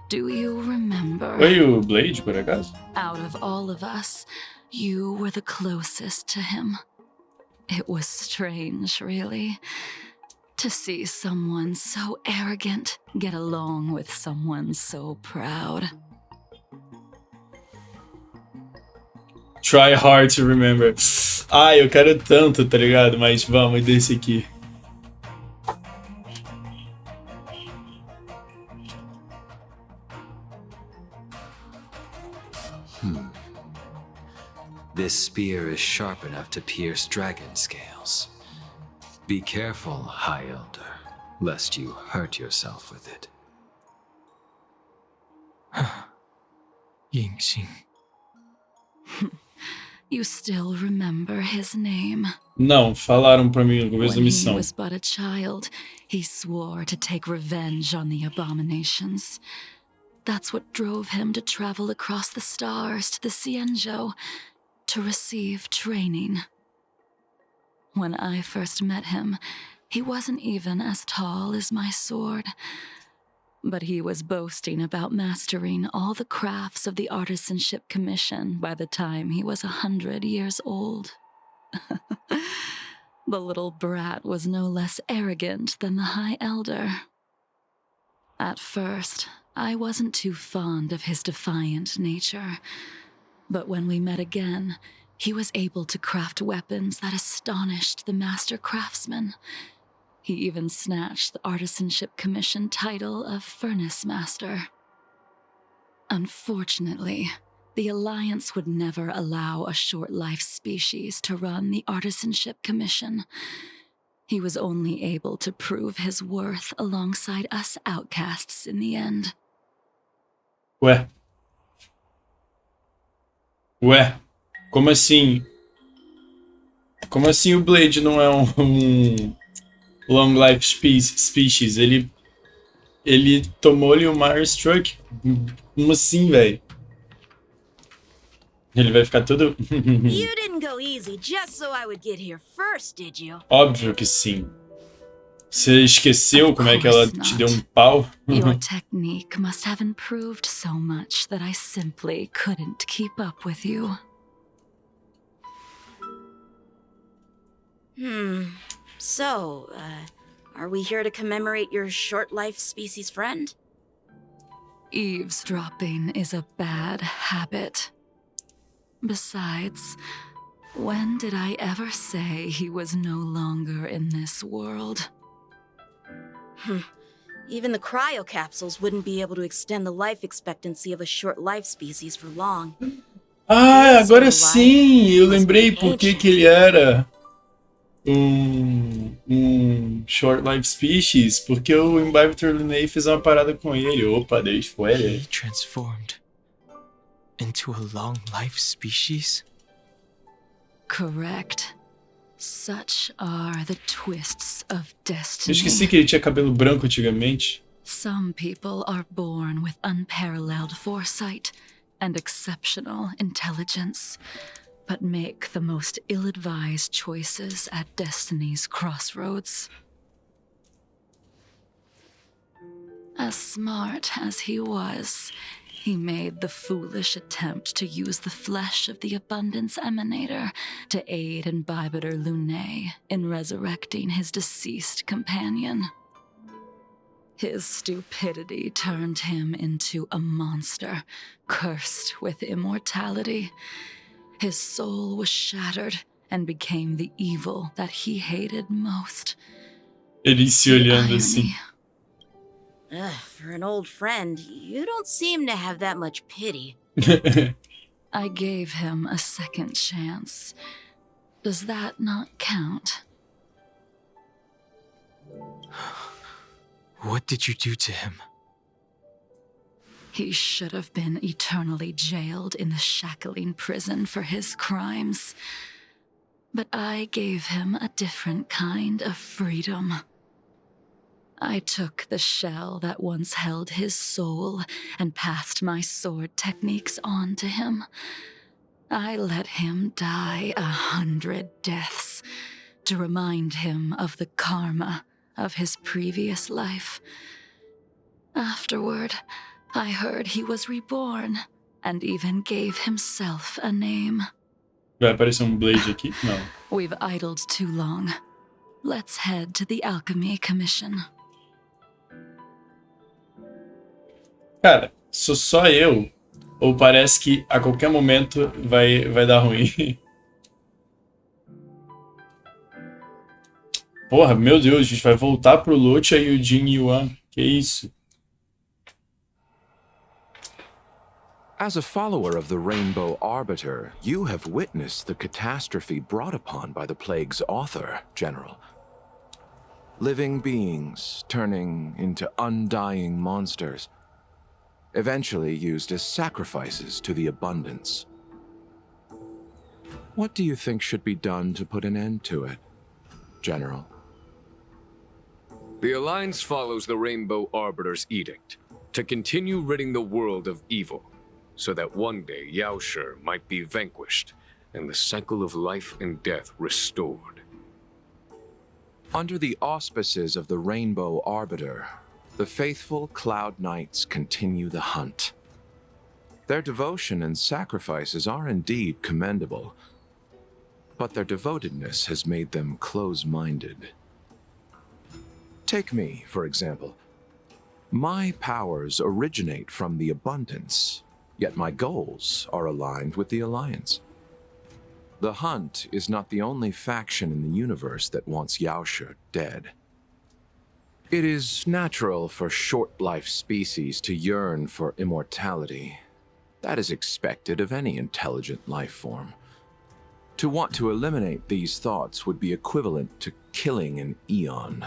Do you remember? Foi o Blade, por acaso? Out of all of us, you were the closest to him. It was strange, really, to see someone so arrogant get along with someone so proud. Try hard to remember. Ai, eu quero tanto, tá ligado? Mas vamos desse aqui. This spear is sharp enough to pierce dragon scales. Be careful, High Elder, lest you hurt yourself with it. Yingxing. You still remember his name? Não, falaram pra mim no começo da When he missão. was but a child, he swore to take revenge on the abominations. That's what drove him to travel across the stars to the Xianzhou to receive training. When I first met him, he wasn't even as tall as my sword, but he was boasting about mastering all the crafts of the Artisanship Commission by the time he was 100 years old. The little brat was no less arrogant than the High Elder. At first, I wasn't too fond of his defiant nature, but when we met again, he was able to craft weapons that astonished the master craftsman. He even snatched the Artisanship Commission title of Furnace Master. Unfortunately, the Alliance would never allow a short-life species to run the Artisanship Commission. he was only able to prove his worth alongside us outcasts in the end. Ué. Ué. Como assim? Como assim o Blade não é um long life species? Ele tomou-lhe o Mire Struck? Como assim, velho? Ele vai ficar todo... You didn't go easy just so I would get here first, did you? Óbvio que sim. Você esqueceu como é que ela te deu um pau? Your technique must have improved so much that I simply couldn't keep up with you. So, are we here to commemorate your short-life species friend? Eavesdropping is a bad habit. Besides, when did I ever say he was no longer in this world? Even the cryocapsules wouldn't be able to extend the life expectancy of a short-life species for long. Ah, agora sim! Eu lembrei por que ele era um short life species, porque o Imbibitor Lunay fez uma parada com ele. Opa, dei spoiler. He transformed into a long life species? Correct. Such are the twists of Eu destiny. esqueci que ele tinha cabelo branco antigamente. Some people are born with unparalleled foresight and exceptional intelligence, but make the most ill-advised choices at destiny's crossroads. As smart as he was, he made the foolish attempt to use the flesh of the Abundance Emanator to aid Imbibitor Lunay in resurrecting his deceased companion. His stupidity turned him into a monster, cursed with immortality. His soul was shattered and became the evil that he hated most. Ele se olhando assim. For an old friend, you don't seem to have that much pity. I gave him a second chance. Does that not count? What did you do to him? He should have been eternally jailed in the shackling prison for his crimes. But I gave him a different kind of freedom. I took the shell that once held his soul and passed my sword techniques on to him. I let him die 100 deaths to remind him of the karma of his previous life. Afterward, I heard he was reborn and even gave himself a name. Vai aparecer Blade aqui? Não. We've idled too long. Let's head to the Alchemy Commission. Cara, sou só eu? Ou parece que a qualquer momento vai dar ruim? Porra, meu Deus, a gente vai voltar pro Lucha e o Jin Yuan. Que isso? As a follower of the Rainbow Arbiter, you have witnessed the catastrophe brought upon by the plague's author, General. Living beings turning into undying monsters, eventually used as sacrifices to the Abundance. What do you think should be done to put an end to it, General? The Alliance follows the Rainbow Arbiter's edict to continue ridding the world of evil, so that one day Yaoshi might be vanquished and the cycle of life and death restored. Under the auspices of the Rainbow Arbiter, the faithful Cloud Knights continue the hunt. Their devotion and sacrifices are indeed commendable, but their devotedness has made them close-minded. Take me, for example. My powers originate from the Abundance, yet my goals are aligned with the Alliance. The Hunt is not the only faction in the universe that wants Yaoshi dead. It is natural for short-life species to yearn for immortality. That is expected of any intelligent life form. To want to eliminate these thoughts would be equivalent to killing an eon.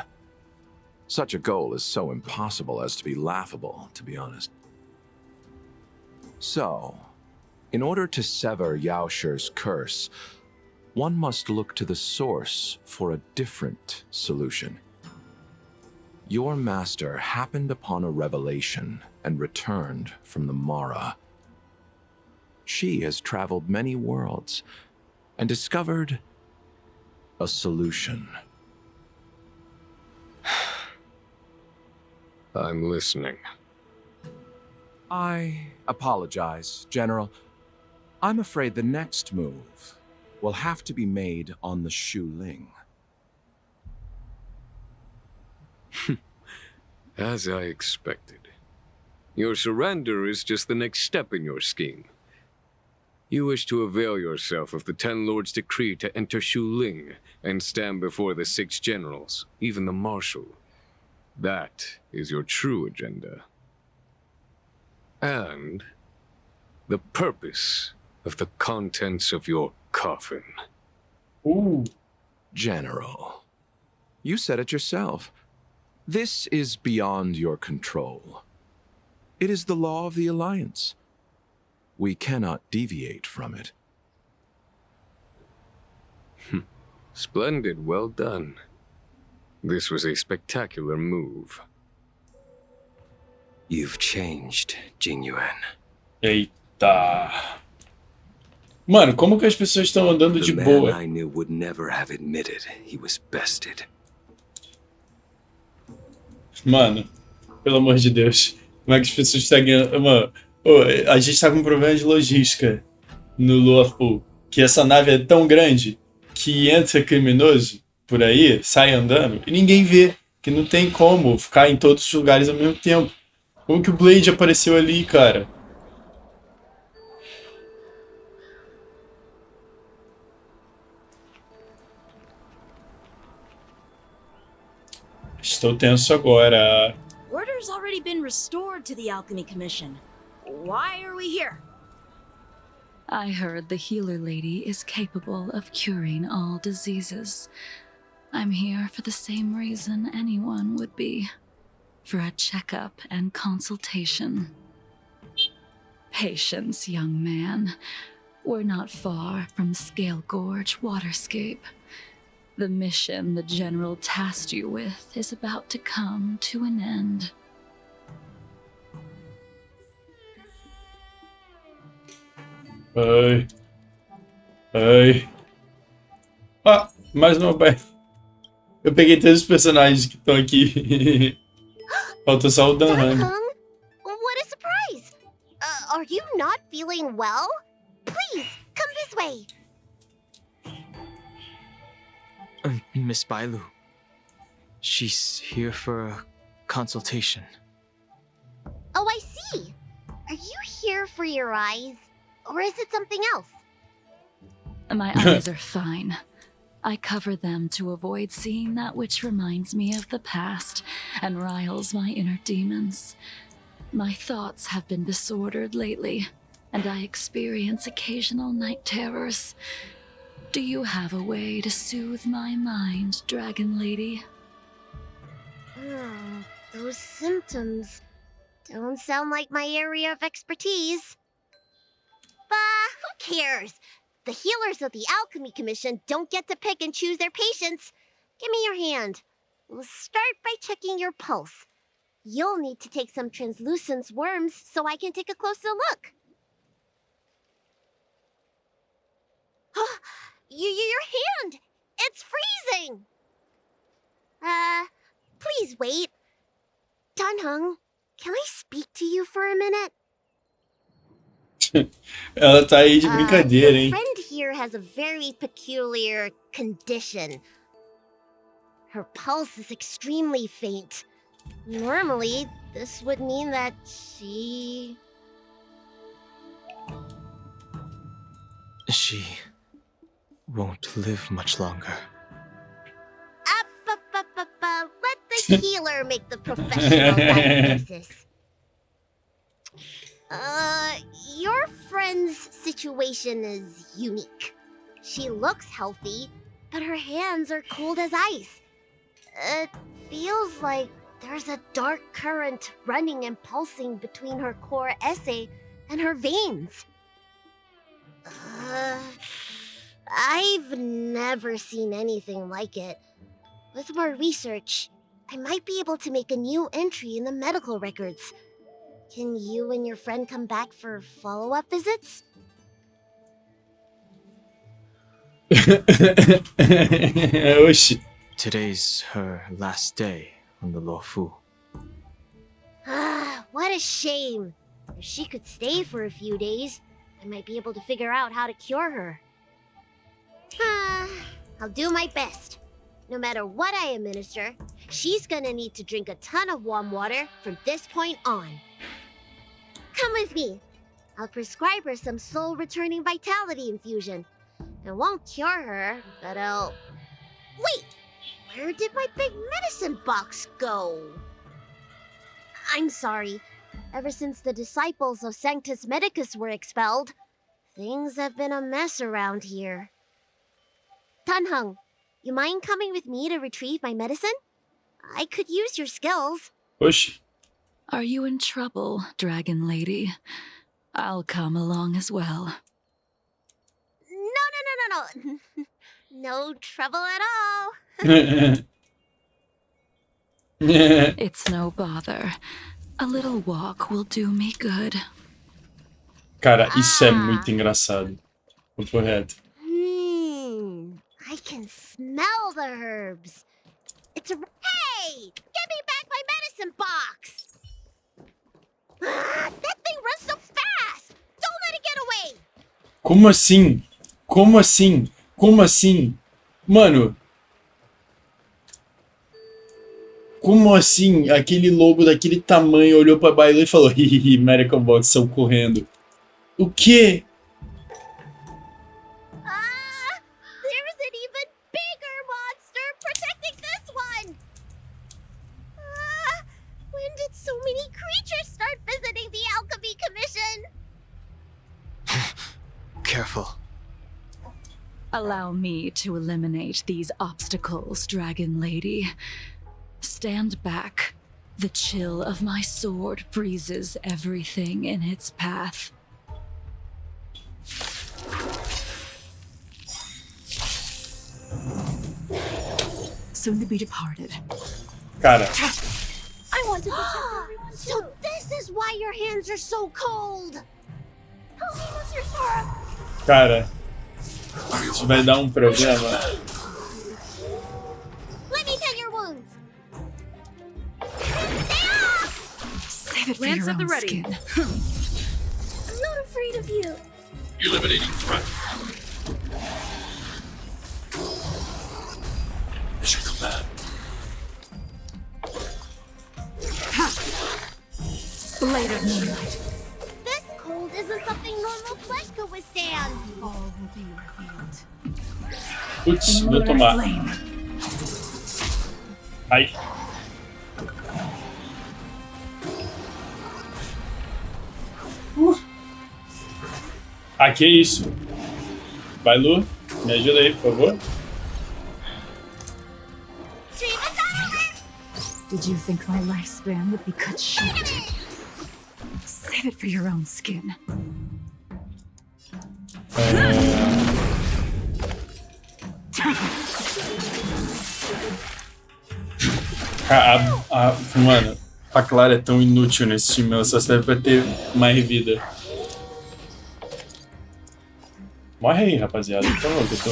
Such a goal is so impossible as to be laughable, to be honest. So, in order to sever Yaoshi's curse, one must look to the source for a different solution. Your master happened upon a revelation and returned from the Mara. She has traveled many worlds and discovered a solution. I'm listening. I apologize, General. I'm afraid the next move will have to be made on the Shu Ling. As I expected. Your surrender is just the next step in your scheme. You wish to avail yourself of the Ten Lords' decree to enter Shu Ling and stand before the 6 generals, even the Marshal. That is your true agenda. And the purpose of the contents of your coffin. Ooh. General, you said it yourself. This is beyond your control. It is the law of the Alliance. We cannot deviate from it. Splendid, well done. This was a spectacular move. You've changed, Jingyuan. Eita. Mano, como que as pessoas estão andando de The boa? man I knew would never have admitted he was bested. Mano, pelo amor de Deus. Como é que as pessoas seguem... Mano, a gente tá com um problema de logística no Luafu. Que essa nave é tão grande que entra criminoso por aí, sai andando e ninguém vê. Que não tem como ficar em todos os lugares ao mesmo tempo. Como que o Blade apareceu ali, cara? Estou tenso agora. Order's already been restored to the Alchemy Commission. Why are we here? I heard the healer lady is capable of curing all diseases. I'm here for the same reason anyone would be. For a checkup and consultation. Patience, young man. We're not far from Scale Gorge Waterscape. The mission the General tasked you with is about to come to an end. Ai. Ai. Ah, mais uma baia. Eu peguei todos os personagens que estão aqui. Falta só o Dan. What a surprise! Are you not feeling well? Please, come this way. Miss Bailu. She's here for a consultation. Oh, I see. Are you here for your eyes? Or is it something else? My eyes are fine. I cover them to avoid seeing that which reminds me of the past and riles my inner demons. My thoughts have been disordered lately, and I experience occasional night terrors. Do you have a way to soothe my mind, Dragon Lady? Those symptoms don't sound like my area of expertise. But who cares? The healers of the Alchemy Commission don't get to pick and choose their patients. Give me your hand. We'll start by checking your pulse. You'll need to take some translucent worms so I can take a closer look. Your hand! It's freezing! Please wait. Danheng, can I speak to you for a minute? Ela tá aí de brincadeira, hein? Your friend here has a very peculiar condition. Her pulse is extremely faint. Normally, this would mean that she won't live much longer. Let the healer make the professional diagnosis. Your friend's situation is unique. She looks healthy, but her hands are cold as ice. It feels like there's a dark current running and pulsing between her core esse and her veins. I've never seen anything like it. With more research, I might be able to make a new entry in the medical records. Can you and your friend come back for follow-up visits? Oxi. Today's her last day on the Luofu. What a shame. If she could stay for a few days, I might be able to figure out how to cure her. I'll do my best. No matter what I administer, she's gonna need to drink a ton of warm water from this point on. Come with me. I'll prescribe her some soul-returning vitality infusion. It won't cure her, but I'll... Wait! Where did my big medicine box go? I'm sorry. Ever since the disciples of Sanctus Medicus were expelled, things have been a mess around here. Tanhung, you mind coming with me to retrieve my medicine? I could use your skills. Oxi. Are you in trouble, Dragon Lady? I'll come along as well. No. No trouble at all. It's no bother. A little walk will do me good. Cara, isso é muito engraçado. Papo reto. I can smell the herbs. It's a... Hey! Give me back my medicine box! That thing runs so fast! Don't let it get away! Como assim? Como assim? Como assim? Mano. Como assim? Aquele lobo daquele tamanho olhou pra Bailu e falou: hihihi, Medical Box são correndo. O quê? There's an even bigger monster protecting this one! When did so many creatures start visiting the Alchemy Commission? Careful. Allow me to eliminate these obstacles, Dragon Lady. Stand back. The chill of my sword freezes everything in its path. Soon to be departed. Cara. I wanted to tell everyone. So this is why your hands are so cold. Help me, Monsieur Sora. Cara. Isso vai dar problema. Let me tend your wounds. Save it for your own skin. I'm not afraid of you. Eliminating threat. Mission command. Blade of moonlight. This cold isn't something normal flesh could withstand. All will be revealed. Putz, vou tomar. Ai. Ah, que isso? Bailu, me ajuda aí, por favor. Did you think my lifespan would be cut short? Save it for your own skin. Mano, a Clara é tão inútil nesse time, ela só serve pra ter mais vida. Morre aí, rapaziada, por favor, que eu tô...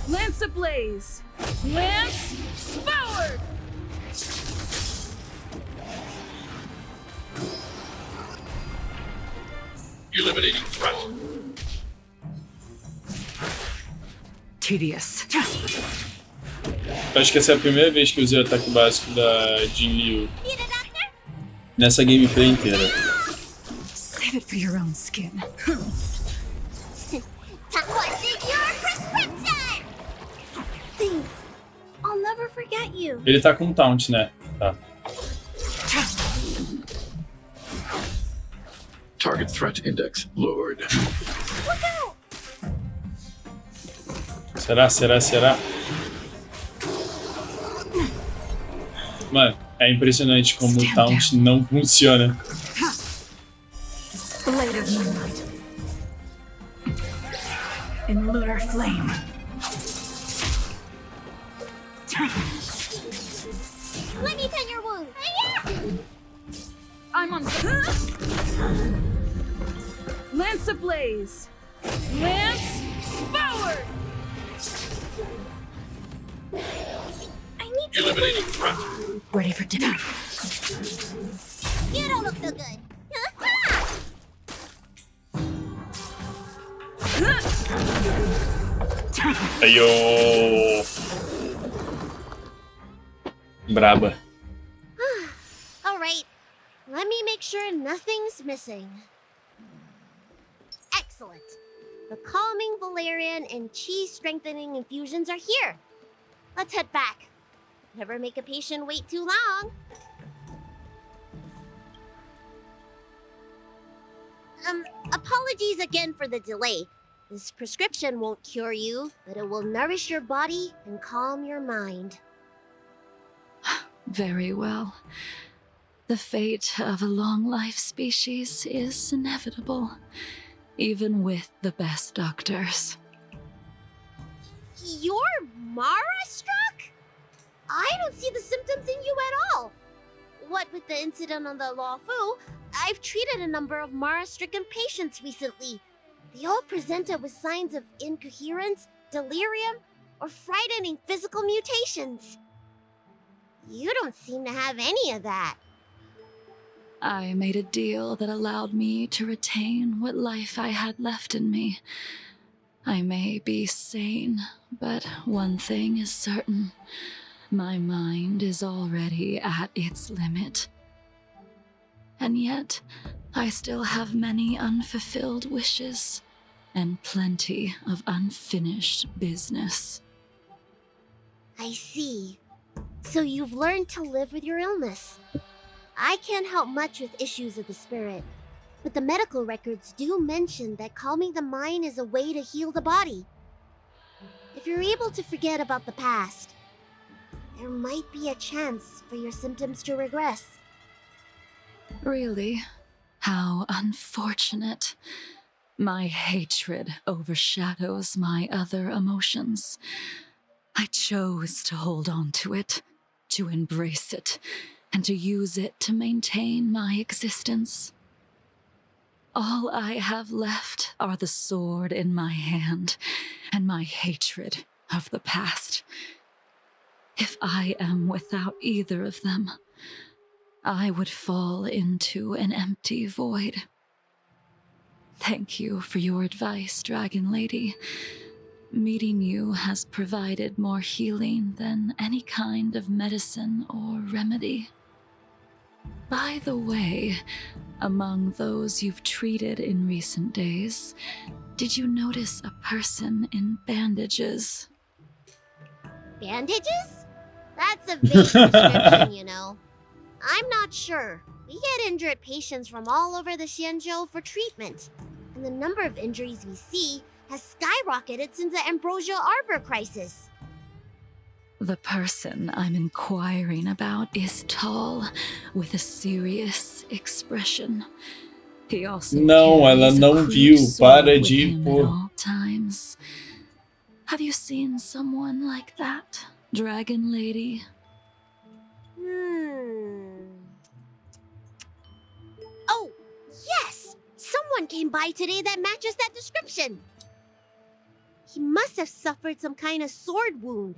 Lance ablaze! Lance forward! Eliminating threat. Tedious. Acho que essa é a primeira vez que eu usei o ataque básico da Jingliu nessa gameplay inteira. Save it for your own skin. What's in your prescription? Thanks. I'll never forget you. Ele tá com taunt, né? Tá. Specific threat index lowered. Será? Mano, é impressionante como o taunt não funciona. Blade of moonlight. In lunar flame. Let me tend your wound. I'm on. Lance ablaze. Lance forward. I need to Eliminating threat. Ready for dinner. You don't look so good. Ayo! Braba. All right. Let me make sure nothing's missing. Excellent. The calming valerian and chi strengthening infusions are here. Let's head back. Never make a patient wait too long. Apologies again for the delay. This prescription won't cure you, but it will nourish your body and calm your mind. Very well. The fate of a long-life species is inevitable, even with the best doctors. You're Mara-struck? I don't see the symptoms in you at all. What with the incident on the Law Fu, I've treated a number of Mara-stricken patients recently. They all presented with signs of incoherence, delirium, or frightening physical mutations. You don't seem to have any of that. I made a deal that allowed me to retain what life I had left in me. I may be sane, but one thing is certain. My mind is already at its limit. And yet, I still have many unfulfilled wishes and plenty of unfinished business. I see. So you've learned to live with your illness. I can't help much with issues of the spirit, but the medical records do mention that calming the mind is a way to heal the body. If you're able to forget about the past, there might be a chance for your symptoms to regress. Really? How unfortunate. My hatred overshadows my other emotions. I chose to hold on to it, to embrace it, and to use it to maintain my existence. All I have left are the sword in my hand and my hatred of the past. If I am without either of them, I would fall into an empty void. Thank you for your advice, Dragon Lady. Meeting you has provided more healing than any kind of medicine or remedy. By the way, among those you've treated in recent days, did you notice a person in bandages? Bandages? That's a vague description, you know. I'm not sure. We get injured patients from all over the Xianzhou for treatment, and the number of injuries we see has skyrocketed since the Ambrosial Arbor crisis. The person I'm inquiring about is tall, with a serious expression. He also Não, ela carries a não crude viu. sword Para with de him pôr. at all times. Have you seen someone like that, Dragon Lady? Oh, yes! Someone came by today that matches that description. He must have suffered some kind of sword wound.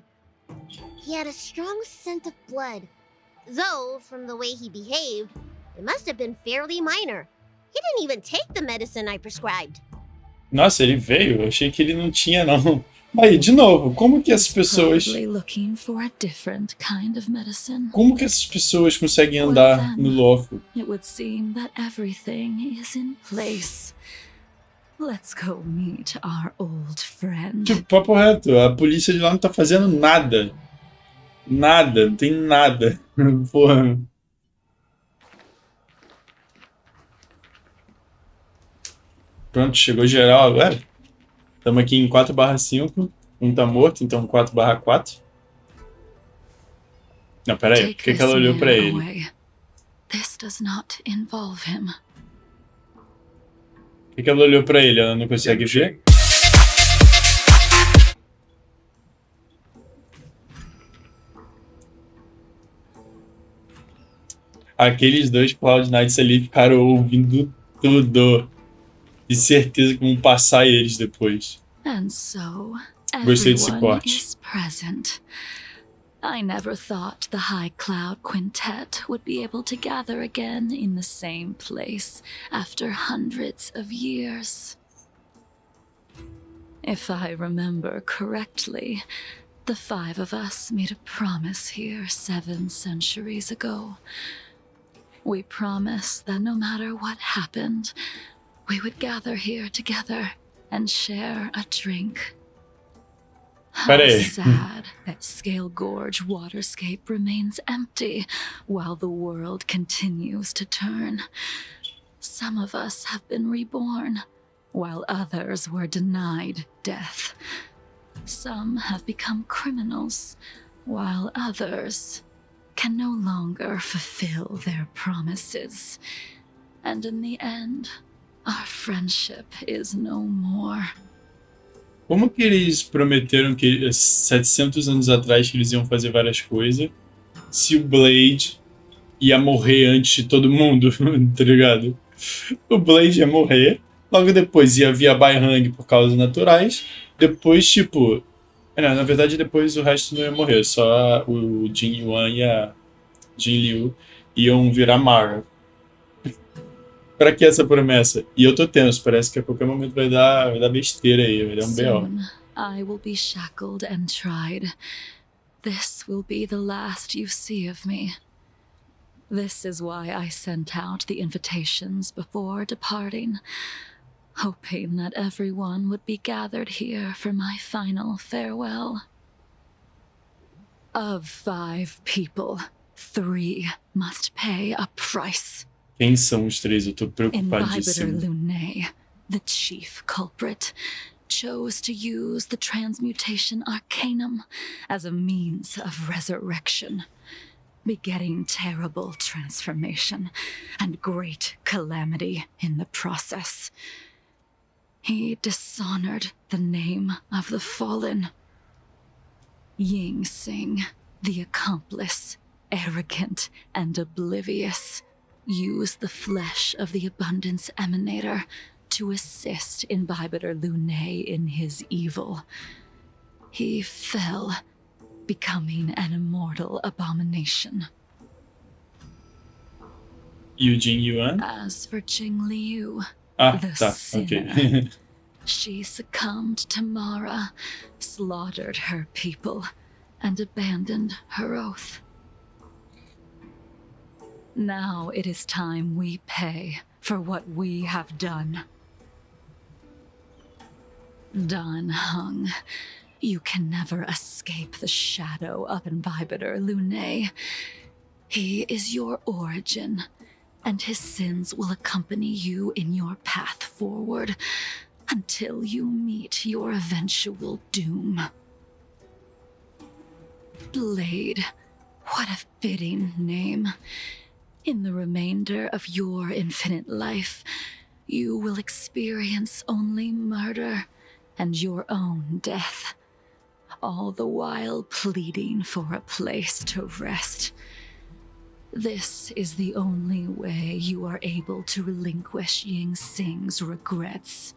He had a strong scent of blood. Though, from the way he behaved, it must have been fairly minor. He didn't even take the medicine I prescribed. Nossa, ele veio? Eu achei que ele não tinha, não. Aí, de novo, como que as pessoas... Probably looking for a different kind of medicine. Como que essas pessoas conseguem andar no loco? It would seem that everything is in place. Let's go meet our old friend. Tipo, papo reto, a polícia de lá não tá fazendo nada. Nada, não tem nada. Porra. Pronto, chegou geral agora. Estamos aqui em 4/5. Um tá morto, então 4/4. Não, peraí. Por que ela olhou pra ele? This does not involve him. Por que ela olhou pra ele? Ela não consegue ver? Aqueles dois Cloud Knights ali ficaram ouvindo tudo. De certeza que vão passar eles depois. And so, Gostei desse everyone corte. is present. I never thought the High Cloud Quintet would be able to gather again in the same place after hundreds of years. If I remember correctly, the 5 of us made a promise here 7 centuries ago. We promised that no matter what happened, we would gather here together and share a drink. How sad that Scale Gorge waterscape remains empty while the world continues to turn. Some of us have been reborn, while others were denied death. Some have become criminals, while others can no longer fulfill their promises. And in the end, our friendship is no more. Como que eles prometeram que 700 anos atrás que eles iam fazer várias coisas, se o Blade ia morrer antes de todo mundo, tá ligado? O Blade ia morrer, logo depois ia vir a Baihang por causas naturais, depois, tipo... na verdade, depois o resto não ia morrer, só o Jin Yuan e a Jingliu iam virar Mara. Pra que essa promessa? E eu tô tenso, parece que a qualquer momento vai dar besteira aí, vai dar um B.O. Soon I will be shackled and tried. This will be the last you see of me. This is why I sent out the invitations before departing, hoping that everyone would be gathered here for my final farewell. Of 5 people, 3 must pay a price. Quem são os 3? Eu tô Imbibitor preocupadíssimo. Lunay, the chief culprit, chose to use the transmutation arcanum as a means of resurrection, begetting terrible transformation and great calamity in the process. He dishonored the name of the fallen. Ying Sing, the accomplice, arrogant and oblivious, used the flesh of the Abundance Emanator to assist Imbibitor Lunay in his evil. He fell, becoming an immortal abomination. E o Jin Yuan? As for Jingliu, the Tá, sinner, ok. she succumbed to Mara, slaughtered her people, and abandoned her oath. Now it is time we pay for what we have done. Dan Heng, you can never escape the shadow of Imbibitor Lunay. He is your origin, and his sins will accompany you in your path forward until you meet your eventual doom. Blade, what a fitting name. In the remainder of your infinite life, you will experience only murder and your own death, all the while pleading for a place to rest. This is the only way you are able to relinquish Ying Sing's regrets.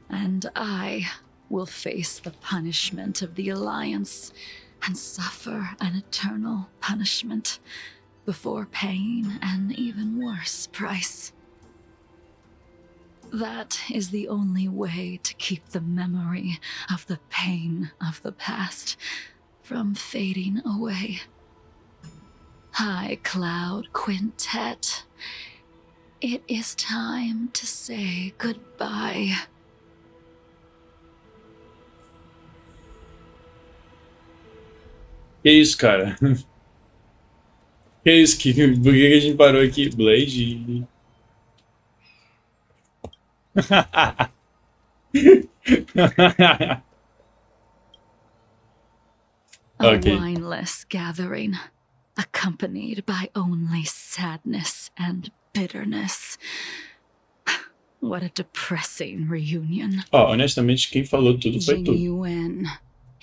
And I will face the punishment of the Alliance and suffer an eternal punishment before paying an even worse price. That is the only way to keep the memory of the pain of the past from fading away. High Cloud Quintet, it is time to say goodbye. Que isso, cara? Que isso? Por que a gente parou aqui? Blade? A Okay. wineless gathering, accompanied by only sadness and bitterness. What a depressing reunion. Ó, honestamente, quem falou tudo foi tu. Jingliu,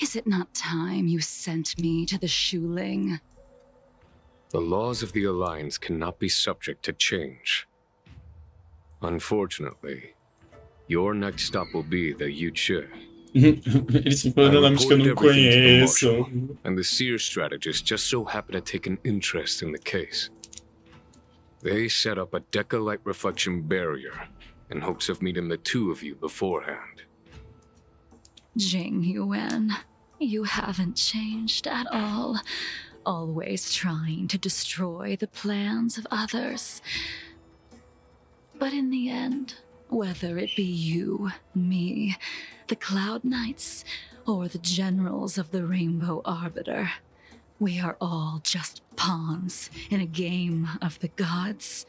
is it not time you sent me to the Shuling? The laws of the Alliance cannot be subject to change. Unfortunately, your next stop will be the Yuchi. Eles ficam falando nomes que eu não conheço. And the Seer strategists just so happen to take an interest in the case. They set up a Deca-light reflection barrier in hopes of meeting the two of you beforehand. Jingliu, you haven't changed at all. Always trying to destroy the plans of others. But in the end, whether it be you, me, the Cloud Knights, or the generals of the Rainbow Arbiter, we are all just pawns in a game of the gods.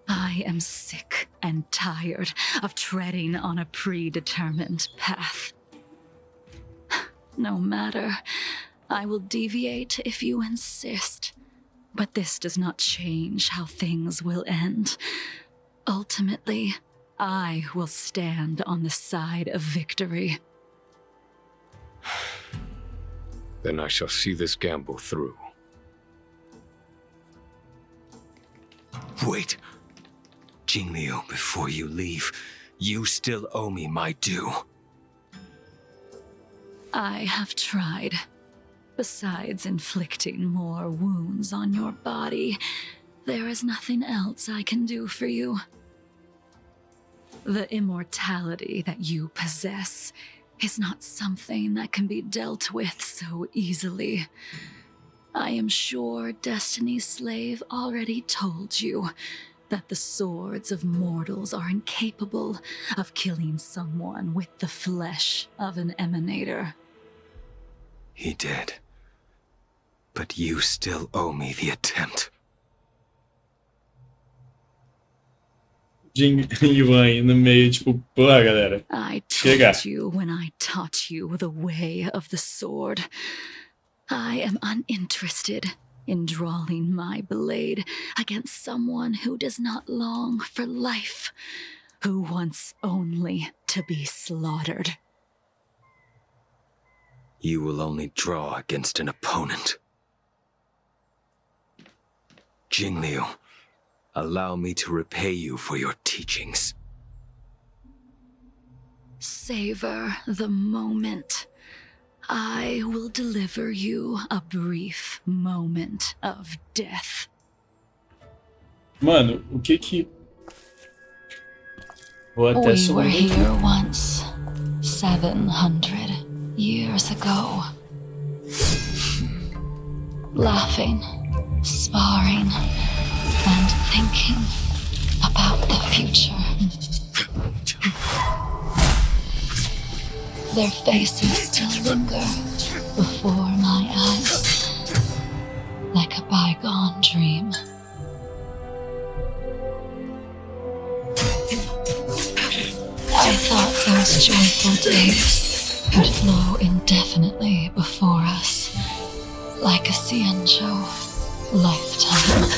I am sick and tired of treading on a predetermined path. No matter, I will deviate if you insist, but this does not change how things will end. Ultimately, I will stand on the side of victory. Then I shall see this gamble through. Wait. Jingliu, before you leave, you still owe me my due. I have tried. Besides inflicting more wounds on your body, there is nothing else I can do for you. The immortality that you possess is not something that can be dealt with so easily. I am sure Destiny's Slave already told you that the swords of mortals are incapable of killing someone with the flesh of an emanator. He did. But you still owe me the attempt. Jingliu no meio, tipo, porra, galera. I Chega. told you when I taught you the way of the sword. I am uninterested in drawing my blade against someone who does not long for life, who wants only to be slaughtered. You will only draw against an opponent. Jingliu, allow me to repay you for your teachings. Savor the moment. I will deliver you a brief moment of death. Mano, o que que... Vou até We were subir. here once, 700 years ago. Laughing, sparring, and thinking about the future. Their faces still linger before my eyes, like a bygone dream. I thought those joyful days would flow indefinitely before us, like a Ciencho lifetime.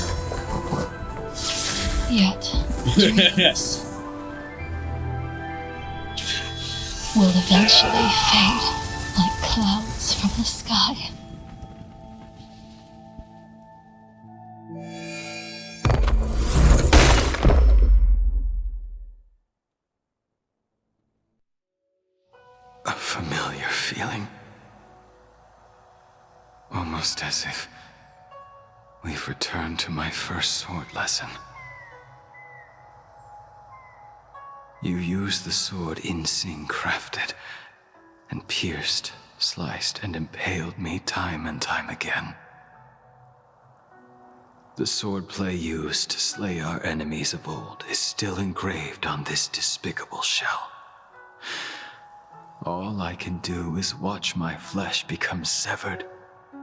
Yet, dreams will eventually fade like clouds from the sky. A familiar feeling. Almost as if we've returned to my first sword lesson. You used the sword Insing crafted, and pierced, sliced, and impaled me time and time again. The swordplay used to slay our enemies of old is still engraved on this despicable shell. All I can do is watch my flesh become severed,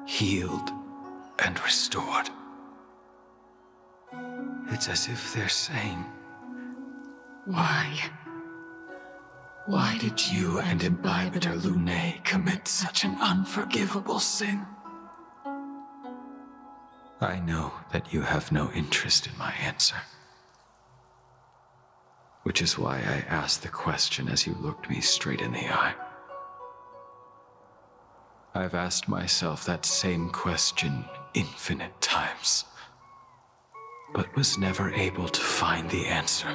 healed, and restored. It's as if they're saying, Why? Why did you and Imbibitor Lunae commit such an unforgivable sin? I know that you have no interest in my answer. Which is why I asked the question as you looked me straight in the eye. I've asked myself that same question infinite times, but was never able to find the answer.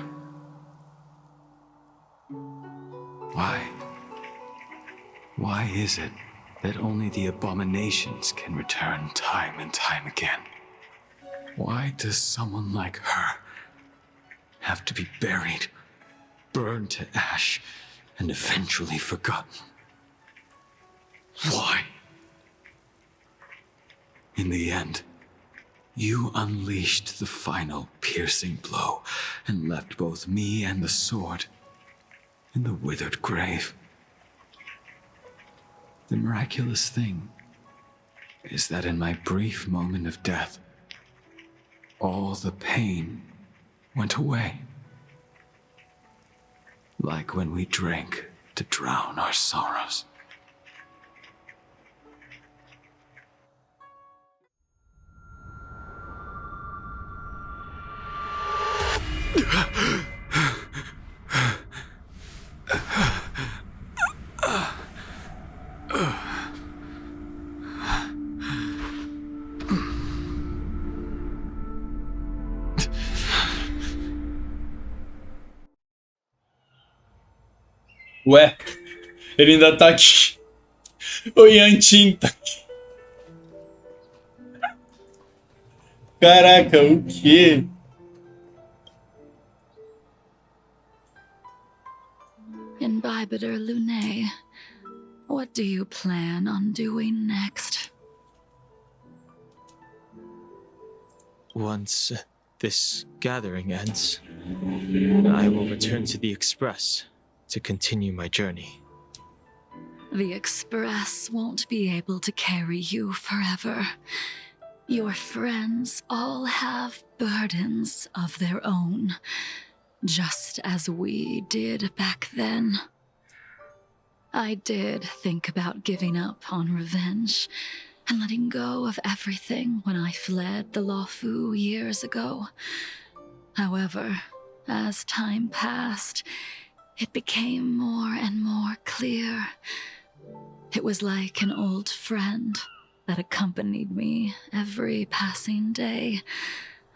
Why? Why is it that only the abominations can return time and time again? Why does someone like her have to be buried, burned to ash, and eventually forgotten? Why? In the end, you unleashed the final piercing blow and left both me and the sword in the withered grave. The miraculous thing is that in my brief moment of death, all the pain went away. Like when we drank to drown our sorrows. Ué, ele ainda tá aqui. O Yantin tá aqui. Caraca, o quê? Imbibitor Lunae, what do you plan on doing next? Once this gathering ends, I will return to the Express to continue my journey. The Express won't be able to carry you forever. Your friends all have burdens of their own, just as we did back then. I did think about giving up on revenge and letting go of everything when I fled the Luofu years ago. However, as time passed, it became more and more clear. It was like an old friend that accompanied me every passing day,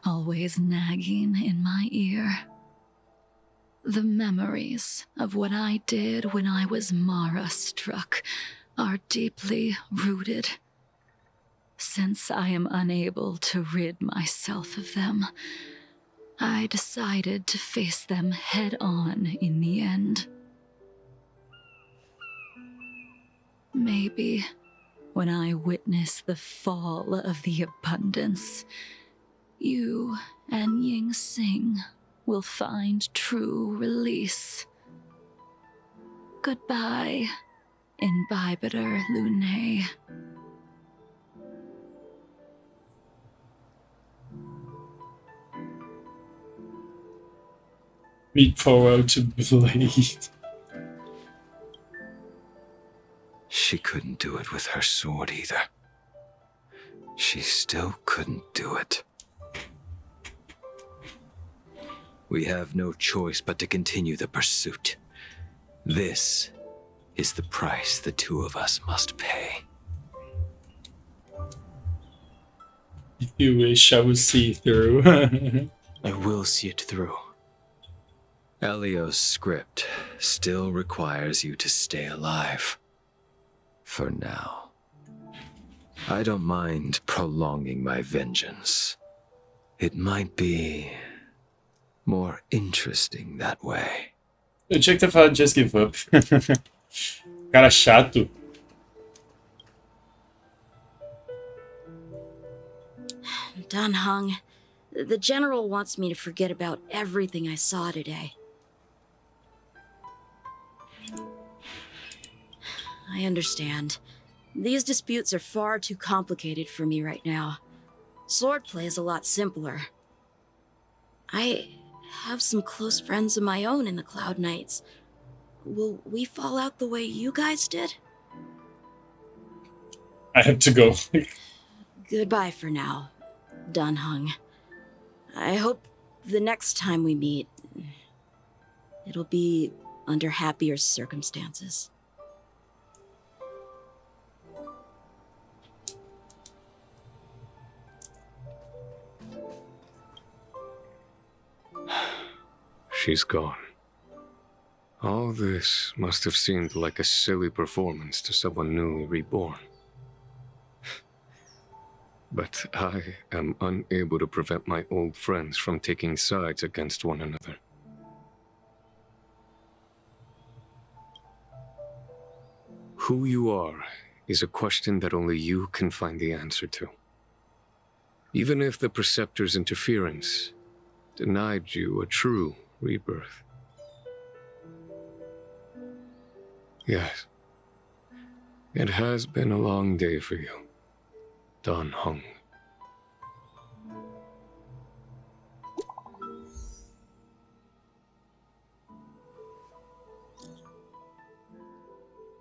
always nagging in my ear. The memories of what I did when I was Mara-struck are deeply rooted. Since I am unable to rid myself of them, I decided to face them head-on in the end. Maybe when I witness the fall of the abundance, you and Ying Sing will find true release. Goodbye, Imbibitor Lunae. Meet forward to Blade. She couldn't do it with her sword either. She still couldn't do it. We have no choice but to continue the pursuit. This is the price the two of us must pay. If you wish, I will see through. I will see it through. Elio's script still requires you to stay alive. For now. I don't mind prolonging my vengeance. It might be more interesting that way. Eu tinha que ter falado just give up. Cara chato. Dan Heng, the General wants me to forget about everything I saw today. I understand. These disputes are far too complicated for me right now. Swordplay is a lot simpler. I have some close friends of my own in the Cloud Knights. Will we fall out the way you guys did? I have to go. Goodbye for now, Dunhung. I hope the next time we meet, it'll be under happier circumstances. She's gone. All this must have seemed like a silly performance to someone newly reborn. But I am unable to prevent my old friends from taking sides against one another. Who you are is a question that only you can find the answer to. Even if the Preceptor's interference denied you a true rebirth. Yes, it has been a long day for you, Dunhung.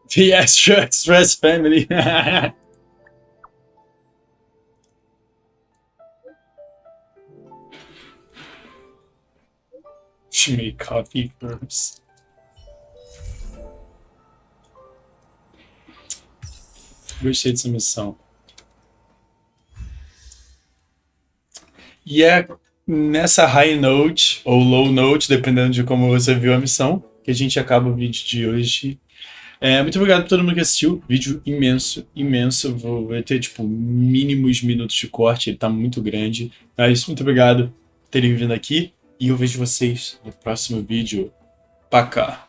The Extra Express family. She made coffee first. Gostei dessa missão. E é nessa high note, ou low note, dependendo de como você viu a missão, que a gente acaba o vídeo de hoje. Muito obrigado a todo mundo que assistiu. Vídeo imenso, imenso. Vai ter, tipo, mínimos minutos de corte, ele tá muito grande. Mas muito obrigado por terem vindo aqui. E eu vejo vocês no próximo vídeo. Paca!